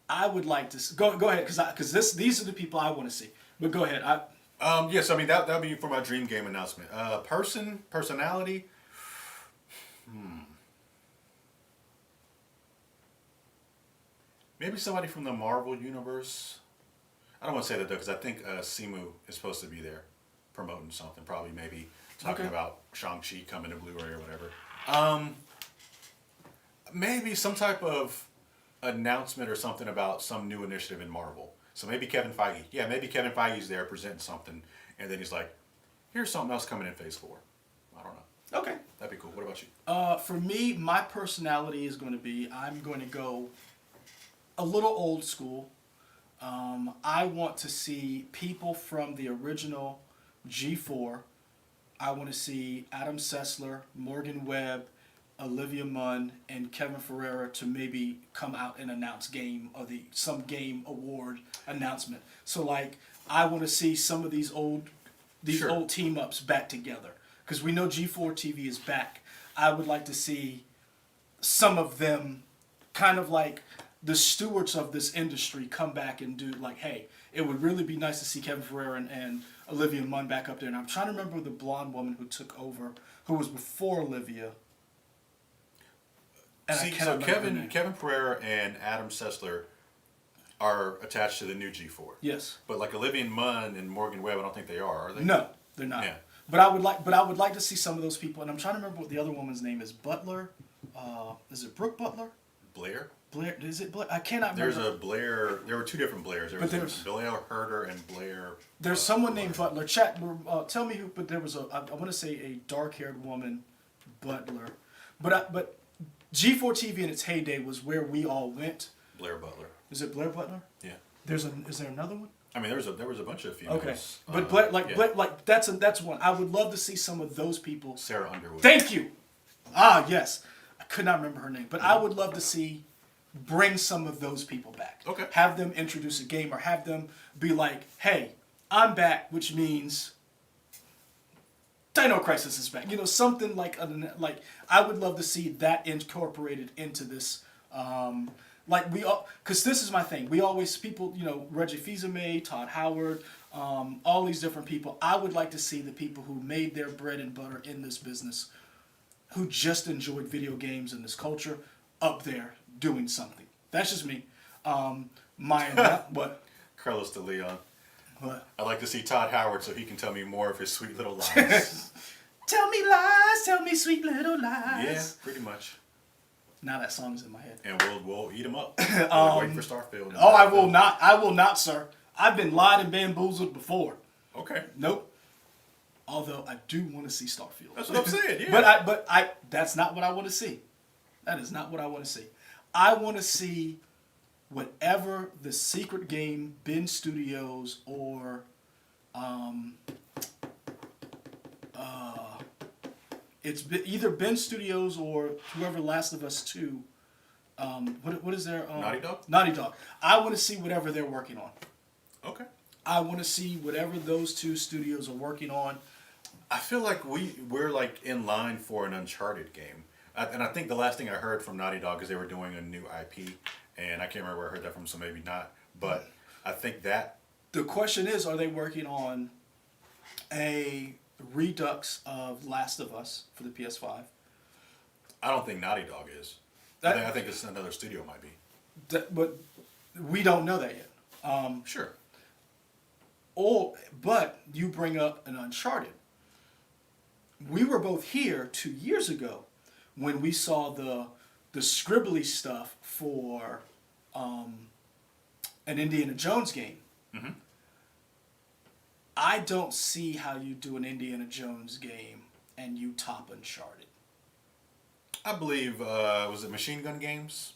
I would like to go ahead because these are the people I want to see. But go ahead. Yes, I mean that would be for my dream game announcement. Personality. Maybe somebody from the Marvel universe. I don't want to say that though, because I think Simu is supposed to be there, promoting something. Probably maybe talking about Shang-Chi coming to Blu-ray or whatever. Maybe some type of announcement or something about some new initiative in Marvel. So maybe Kevin Feige. Yeah, maybe Kevin Feige's there presenting something, and then he's like, "Here's something else coming in Phase 4." I don't know. Okay. That'd be cool. What about you? For me, my personality is going to be, I'm going to go a little old school. I want to see people from the original G4. I want to see Adam Sessler, Morgan Webb, Olivia Munn, and Kevin Ferreira to maybe come out and announce some game award announcement. So like, I want to see some of these old team ups back together because we know G4 TV is back. I would like to see some of them kind of like the stewards of this industry come back and do like, hey, it would really be nice to see Kevin Ferreira and Olivia Munn back up there. And I'm trying to remember the blonde woman who took over, who was before Olivia. And so Kevin Ferreira and Adam Sessler are attached to the new G4. Yes. But like Olivia Munn and Morgan Webb, I don't think they are they? No, they're not. Yeah. But I would like to see some of those people. And I'm trying to remember what the other woman's name is. Butler. Is it Brooke Butler? Blair? Blair, is it Blair? I cannot remember. There's a Blair. There were two different Blairs. There's Blair Herder and Blair. There's someone named Butler. Chat, tell me who. But there was I want to say a dark-haired woman, Butler. But G4 TV in its heyday was where we all went. Blair Butler. Is it Blair Butler? Yeah. Is there another one? I mean, there was a bunch of females. Okay, yeah. but that's one. I would love to see some of those people. Sarah Underwood. Thank you. Ah, yes. I could not remember her name, but I would love to see bring some of those people back. Okay. Have them introduce a game or have them be like, "Hey, I'm back," which means Dino Crisis is back. You know, something like I would love to see that incorporated into this. Because this is my thing. We always people, you know, Reggie Fils-Aimé, Todd Howard, all these different people. I would like to see the people who made their bread and butter in this business, who just enjoyed video games and this culture, up there doing something. That's just me. What? Carlos de Leon. What? I'd like to see Todd Howard so he can tell me more of his sweet little lies. Tell me lies, tell me sweet little lies. Yeah, pretty much. Now that song's in my head. And we'll eat them up. We're waiting for Starfield. Oh, I will not. I will not, sir. I've been lied and bamboozled before. Okay. Nope. Although I do want to see Starfield. That's what I'm saying. Yeah. But that's not what I want to see. That is not what I want to see. I want to see whatever the secret game, Ben Studios, or either Ben Studios or whoever Last of Us 2. What is their Naughty Dog? Naughty Dog. I want to see whatever they're working on. Okay. I want to see whatever those two studios are working on. I feel like we're like in line for an Uncharted game. And I think the last thing I heard from Naughty Dog is they were doing a new IP. And I can't remember where I heard that from, so maybe not. But I think that... The question is, are they working on a redux of Last of Us for the PS5? I don't think Naughty Dog is. I think it's another studio might be. But we don't know that yet. Sure. But you bring up an Uncharted. We were both here 2 years ago when we saw the scribbly stuff for an Indiana Jones game. Mm-hmm. I don't see how you do an Indiana Jones game and you top Uncharted. I believe, was it Machine Games?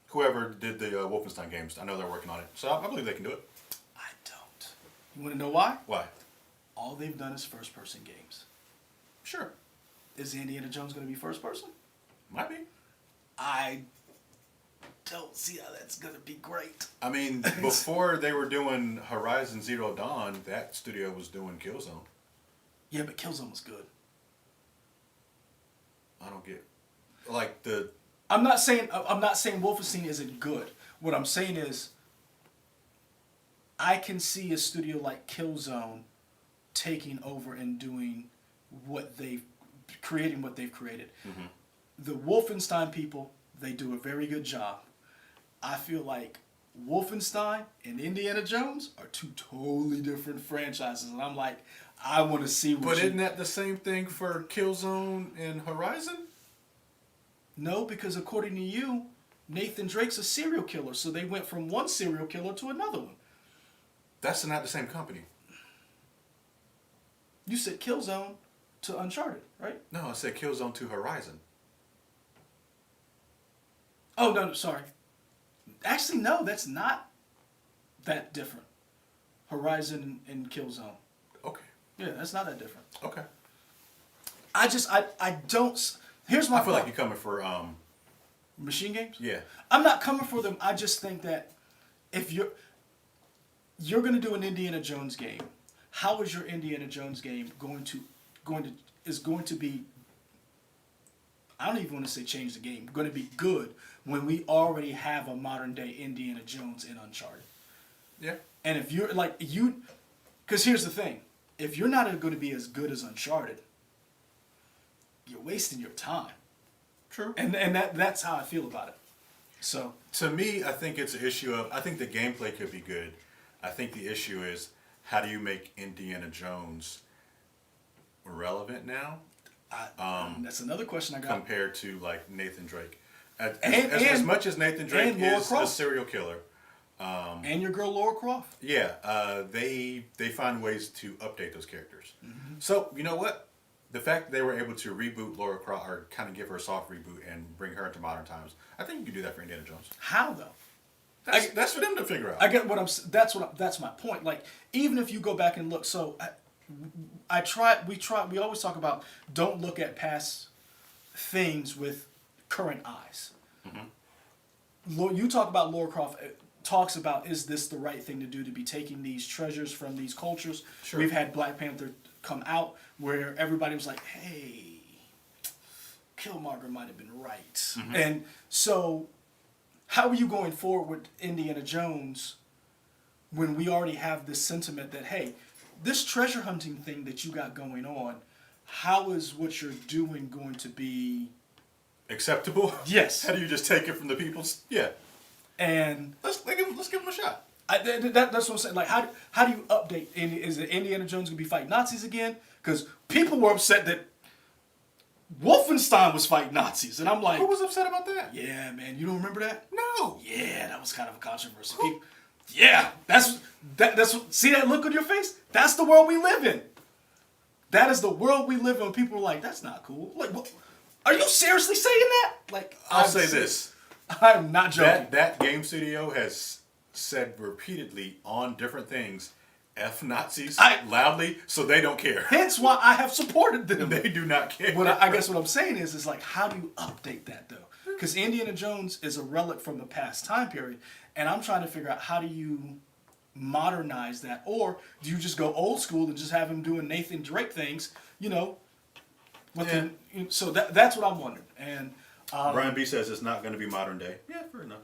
Whoever did the Wolfenstein games, I know they're working on it. So I believe they can do it. I don't. You want to know why? Why? All they've done is first-person games. Sure. Is Indiana Jones going to be first-person? Might be. I don't see how that's going to be great. I mean, before they were doing Horizon Zero Dawn, that studio was doing Killzone. Yeah, but Killzone was good. I don't get... Like, the... I'm not saying Wolfenstein isn't good. What I'm saying is I can see a studio like Killzone taking over and doing what they've created. Mm-hmm. The Wolfenstein people, they do a very good job. I feel like Wolfenstein and Indiana Jones are two totally different franchises, and I'm like, I want to see what. But isn't that the same thing for Killzone and Horizon? No, because according to you, Nathan Drake's a serial killer, so they went from one serial killer to another one. That's not the same company. You said Killzone to Uncharted, right? No, I said Killzone to Horizon. Oh, no, sorry. Actually, no, that's not that different. Horizon and Killzone. Okay. Yeah, that's not that different. Okay. I don't... Here's my I feel like you're coming for... Machine Games? Yeah. I'm not coming for them. I just think that if you're going to do an Indiana Jones game, how is your Indiana Jones game going to be, I don't even want to say change the game, going to be good when we already have a modern day Indiana Jones in Uncharted? Yeah. And if you're like, because here's the thing, if you're not going to be as good as Uncharted, you're wasting your time. True. And that's how I feel about it. So to me, I think it's an issue of, I think the gameplay could be good. I think the issue is, how do you make Indiana Jones relevant now? That's another question I got. Compared to like Nathan Drake. As much as Nathan Drake is a serial killer. And your girl Laura Croft. Yeah, they find ways to update those characters. Mm-hmm. So, you know what? The fact that they were able to reboot Laura Croft, or kind of give her a soft reboot and bring her into modern times, I think you could do that for Indiana Jones. How, though? That's for them to figure out. I get what that's my point. Like, even if you go back and look, so we always talk about don't look at past things with current eyes. You talk about Lara Croft talks about, is this the right thing to do, to be taking these treasures from these cultures? Sure. We've had Black Panther come out where everybody was like, hey, Killmonger might have been right. And so how are you going forward with Indiana Jones when we already have this sentiment that, hey, this treasure hunting thing that you got going on, how is what you're doing going to be acceptable? Yes. How do you just take it from the people's? Yeah. And Let's give them a shot. That's what I'm saying. Like, how do you update? Is it Indiana Jones gonna be fighting Nazis again? Because people were upset that Wolfenstein was fighting Nazis, and I'm like, Who was upset about that? yeah, man, you don't remember that? No. Yeah, that was kind of a controversy. Yeah, that's what. See that look on your face? That's the world we live in. That is the world we live in. People are like, that's not cool. Like, what? Are you seriously saying that? Like, I'll say this. I'm not joking. That game studio has said repeatedly on different things, F Nazis loudly, so they don't care. Hence why I have supported them. They do not care. What I guess what I'm saying is like, how do you update that though? Because Indiana Jones is a relic from the past time period, and I'm trying to figure out how do you modernize that, or do you just go old school and just have him doing Nathan Drake things, you know? So that's what I'm wondering. And Brian B says it's not going to be modern day. Yeah, fair enough.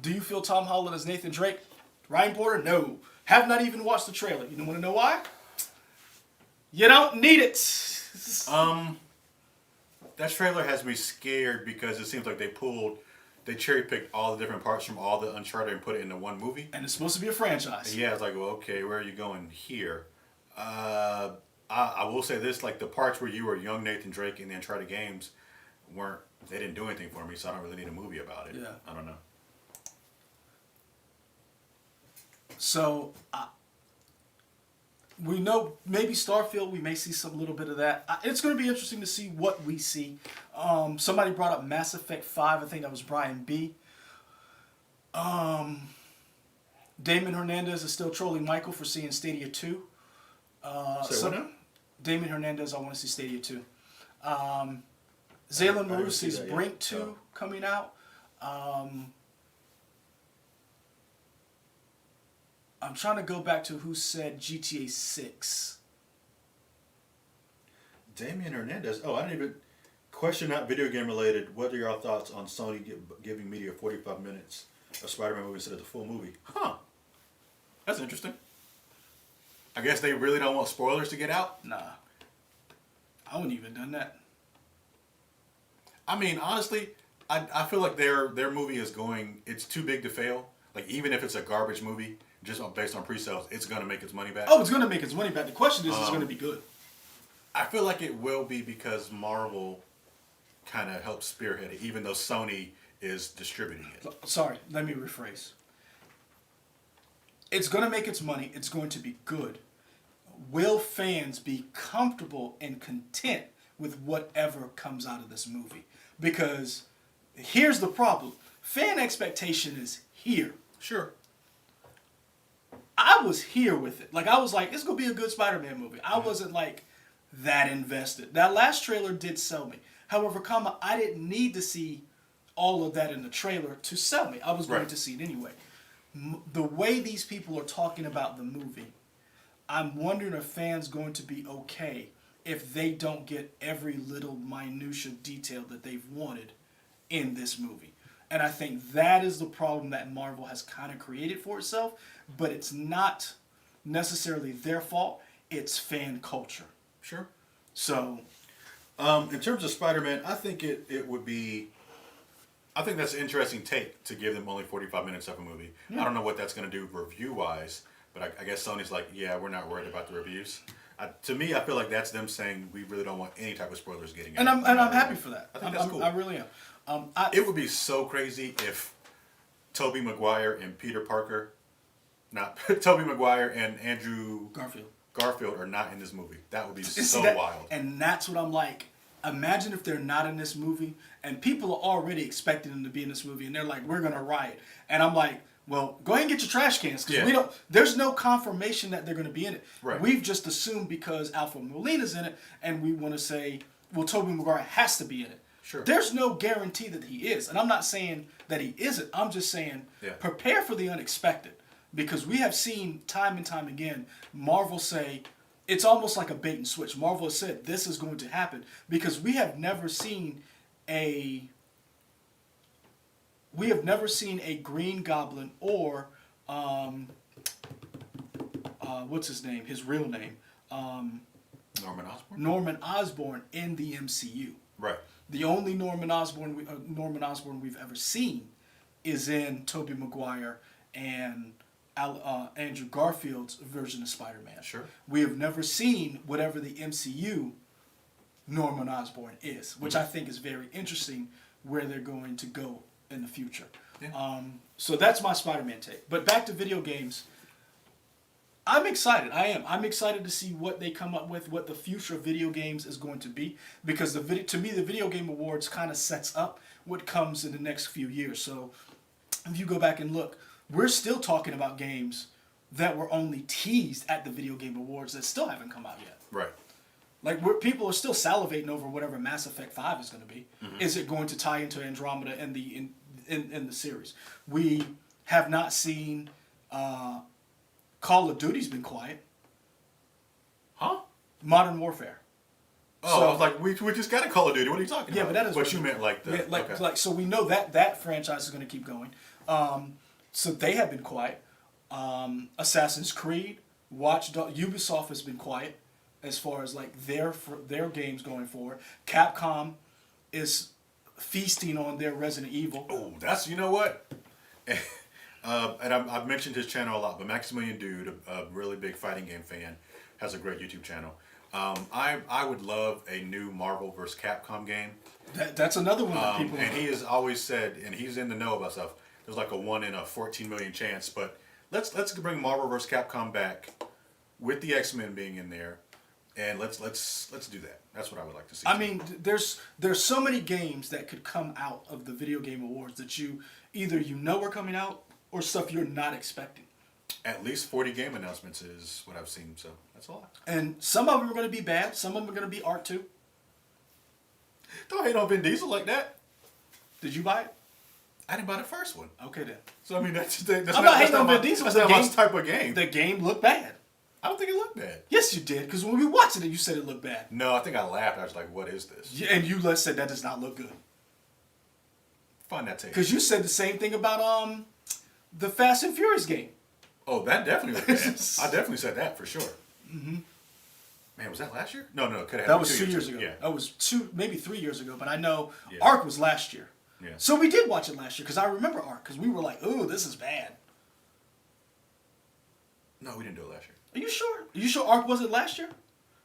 do you feel Tom Holland as Nathan Drake? Ryan Porter? No. Have not even watched the trailer. You want to know why? You don't need it. That trailer has me scared because it seems like they cherry picked all the different parts from all the Uncharted and put it into one movie. And it's supposed to be a franchise. Yeah, it's like, well, okay, where are you going here? I will say this, like the parts where you were young Nathan Drake in the Uncharted games they didn't do anything for me, so I don't really need a movie about it. Yeah. I don't know. So we know maybe Starfield, we may see some little bit of that. It's going to be interesting to see what we see. Somebody brought up Mass Effect 5. I think that was Brian B. Damon Hernandez is still trolling Michael for seeing Stadia 2. What now? Damon Hernandez, I want to see Stadia 2. Zaylan I didn't Maru see sees that yet. Brink 2 coming out. I'm trying to go back to who said GTA 6. Damian Hernandez. Oh, I didn't even question, not video game related. What are your thoughts on Sony giving media 45 minutes of Spider-Man movie instead of the full movie? Huh. That's interesting. I guess they really don't want spoilers to get out. Nah. I wouldn't even done that. I mean, honestly, I feel like their movie is it's too big to fail. Like, even if it's a garbage movie, just based on pre-sales, it's going to make its money back. Oh, it's going to make its money back. The question is, it's going to be good. I feel like it will be because Marvel kind of helps spearhead it, even though Sony is distributing it. Sorry, let me rephrase. It's going to make its money. It's going to be good. Will fans be comfortable and content with whatever comes out of this movie? Because here's the problem. Fan expectation is here. Sure. I was here with it. Like, I was like, it's going to be a good Spider-Man movie. I wasn't like that invested. That last trailer did sell me. However, I didn't need to see all of that in the trailer to sell me. I was going to see it anyway. The way these people are talking about the movie, I'm wondering if fans going to be okay if they don't get every little minutia detail that they've wanted in this movie. And I think that is the problem that Marvel has kind of created for itself, but it's not necessarily their fault. It's fan culture. Sure. So, in terms of Spider-Man, I think it would be. I think that's an interesting take to give them only 45 minutes of a movie. Yeah. I don't know what that's going to do review-wise, but I guess Sony's like, yeah, we're not worried about the reviews. To me, I feel like that's them saying we really don't want any type of spoilers getting out. And I'm happy for that. I think that's cool. I really am. It would be so crazy if Tobey Maguire and Peter Parker, not Tobey Maguire and Andrew Garfield are not in this movie. That would be so wild. And that's what I'm like. Imagine if they're not in this movie and people are already expecting them to be in this movie and they're like, we're gonna riot. And I'm like, well, go ahead and get your trash cans because we don't. There's no confirmation that they're gonna be in it. Right. We've just assumed because Alfred Molina's in it, and we want to say, well, Tobey Maguire has to be in it. Sure. There's no guarantee that he is, and I'm not saying that he isn't. I'm just saying prepare for the unexpected because we have seen time and time again Marvel say. It's almost like a bait and switch. Marvel has said this is going to happen because we have never seen a Green Goblin or what's his name? His real name, Norman Osborn. Norman Osborn in the MCU. Right. The only Norman Osborn we've ever seen is in Tobey Maguire and Andrew Garfield's version of Spider-Man. Sure. We have never seen whatever the MCU Norman Osborn is, which I think is very interesting where they're going to go in the future. Yeah. So that's my Spider-Man take. But back to video games. I'm excited. I am. I'm excited to see what they come up with, what the future of video games is going to be, because to me, the Video Game Awards kind of sets up what comes in the next few years. So if you go back and look, we're still talking about games that were only teased at the Video Game Awards that still haven't come out yet. Right. Like people are still salivating over whatever Mass Effect 5 is going to be. Mm-hmm. Is it going to tie into Andromeda and in the series? We have not seen Call of Duty's been quiet. Huh? Modern Warfare. Oh, I was like, we just got a Call of Duty. What are you talking about? Yeah, but that is what you meant, like the like so we know that franchise is going to keep going. So they have been quiet. Assassin's Creed, Watch Dogs, Ubisoft has been quiet as far as like their games going forward. Capcom is feasting on their Resident Evil. Oh, you know what? And I've mentioned his channel a lot, but Maximilian Dude, a really big fighting game fan, has a great YouTube channel. I would love a new Marvel vs. Capcom game. That's another one that people. And he has always said, and he's in the know about stuff. There's like a 1 in a 14 million chance, but let's bring Marvel vs. Capcom back with the X-Men being in there, and let's do that. That's what I would like to see. I mean, there's so many games that could come out of the Video Game Awards that either are coming out or stuff you're not expecting. At least 40 game announcements is what I've seen, so that's a lot. And some of them are going to be bad. Some of them are going to be art too. Don't hate on Vin Diesel like that. Did you buy it? I didn't buy the first one. Okay then. So I mean, that's I'm not hating on Vin Diesel. That's not my type of game. The game looked bad. I don't think it looked bad. Yes, you did. Because when we watched it, you said it looked bad. No, I think I laughed. I was like, "What is this?" Yeah, and you said that does not look good. Find that tape. Because you said the same thing about the Fast and Furious game. Oh, that definitely looked bad. I definitely said that for sure. Mm-hmm. Man, was that last year? No, it could have. That was 2 years ago. Yeah. That was maybe 3 years ago. But I know Ark was last year. Yeah. So we did watch it last year because I remember Ark because we were like, "Ooh, this is bad." No, we didn't do it last year. Are you sure? Are you sure Ark wasn't last year?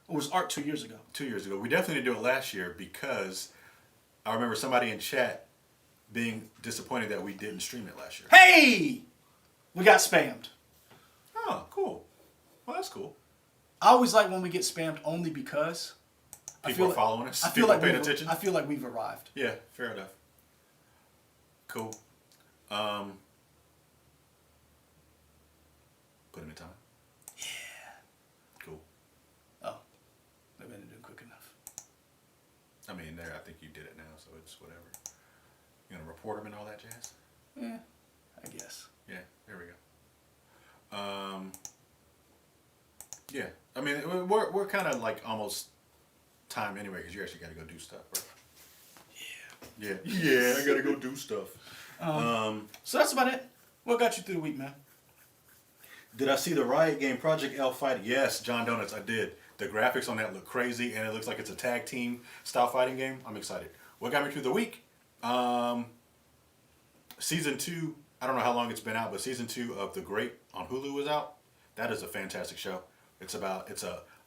Or was Ark 2 years ago? 2 years ago. We definitely didn't do it last year because I remember somebody in chat being disappointed that we didn't stream it last year. Hey! We got spammed. Oh, cool. Well, that's cool. I always like when we get spammed only because people are following us. I feel people like paying attention. I feel like we've arrived. Yeah, fair enough. Cool. Put him in time. Yeah. Cool. Oh, maybe I didn't do it quick enough. I mean, I think you did it now, so it's whatever. You gonna report him and all that jazz? Yeah, I guess. Yeah, there we go. Yeah, I mean, we're kind of like almost time anyway because you actually got to go do stuff, right? Yeah, I got to go do stuff. So that's about it. What got you through the week, man? Did I see the Riot game Project L fight? Yes, John Donuts, I did. The graphics on that look crazy, and it looks like it's a tag team style fighting game. I'm excited. What got me through the week? Season 2, I don't know how long it's been out, but season 2 of The Great on Hulu is out. That is a fantastic show.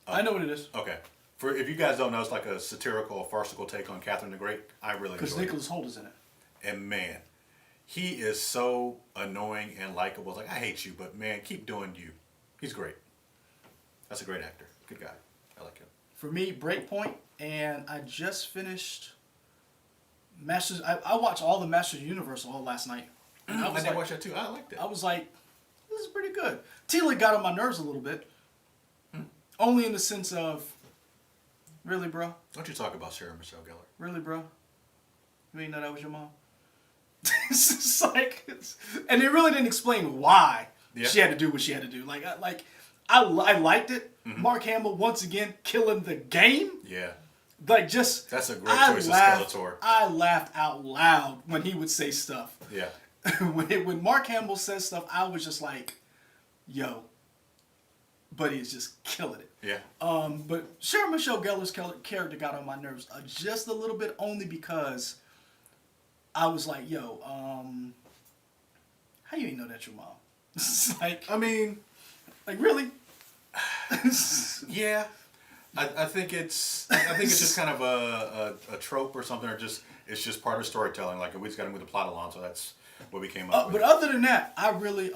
I know what it is. Okay. If you guys don't know, it's like a satirical, farcical take on Catherine the Great. I really enjoy it. Because Nicholas Hoult is in it. And man, he is so annoying and likable. It's like, I hate you, but man, keep doing you. He's great. That's a great actor. Good guy. I like him. for me, Breakpoint, and I just finished Masters. I watched all the Masters of the Universe all last night. And I did watch that too. I liked it. I was like, this is pretty good. Tila got on my nerves a little bit. Only in the sense of, really, bro? Don't you talk about Sarah Michelle Gellar? Really, bro? You ain't know that was your mom? It's just like, and they really didn't explain why she had to do what she had to do. I liked it. Mark Hamill once again killing the game. Yeah. Like just that's a great choice of Skeletor. I laughed out loud when he would say stuff. Yeah. when Mark Hamill says stuff, I was just like, yo. But he's just killing it. Yeah. But Sarah Michelle Gellar's character got on my nerves just a little bit, only because I was like, yo, how you ain't know that's your mom? It's like, I mean, like really? Yeah. I think it's just kind of a trope or something, or just it's just part of storytelling. Like we just got to move the plot along, so that's what we came up with. But other than that, I really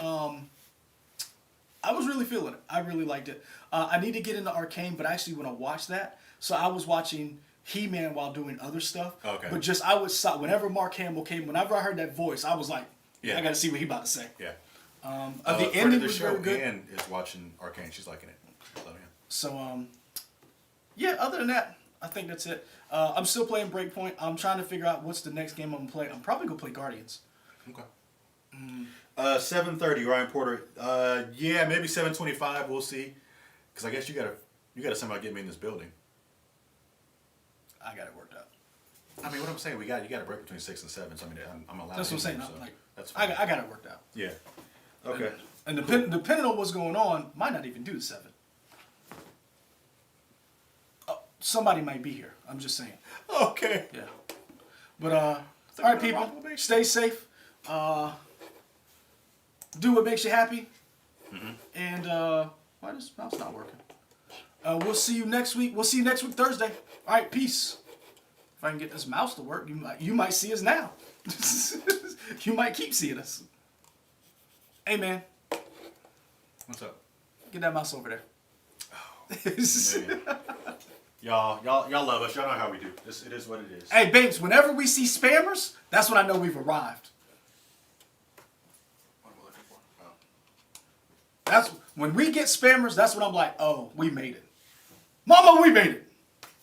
I was really feeling it. I really liked it. I need to get into Arcane, but I actually want to watch that. So I was watching He-Man while doing other stuff. Okay. But just I would stop whenever Mark Hamill came. Whenever I heard that voice, I was like, yeah, I got to see what he about to say. Yeah. The ending was very good. Ann is watching Arcane. She's liking it. So yeah. Other than that, I think that's it. I'm still playing Breakpoint. I'm trying to figure out what's the next game I'm gonna play. I'm probably gonna play Guardians. Okay. 7:30, Ryan Porter. Yeah, maybe 7:25. We'll see. Because I guess you gotta somehow get me in this building. I got it worked out. I mean, what I'm saying, you got a break between 6 and 7. So I mean, I'm allowed. That's what I'm saying. So Like, that's fine. I got it worked out. Yeah. Okay. And depending on what's going on, might not even do the 7. Somebody might be here. I'm just saying. Okay. Yeah. But all right, people, stay safe. Do what makes you happy. And why this mouse not working? We'll see you next week. We'll see you next week Thursday. All right, peace. If I can get this mouse to work, you might see us now. You might keep seeing us. Hey, man. What's up? Get that mouse over there. Man. Y'all love us. Y'all know how we do. It is what it is. Hey, Banks, whenever we see spammers, that's when I know we've arrived. What am I looking for? Oh. That's when we get spammers, that's when I'm like, oh, we made it. Mama, we made it.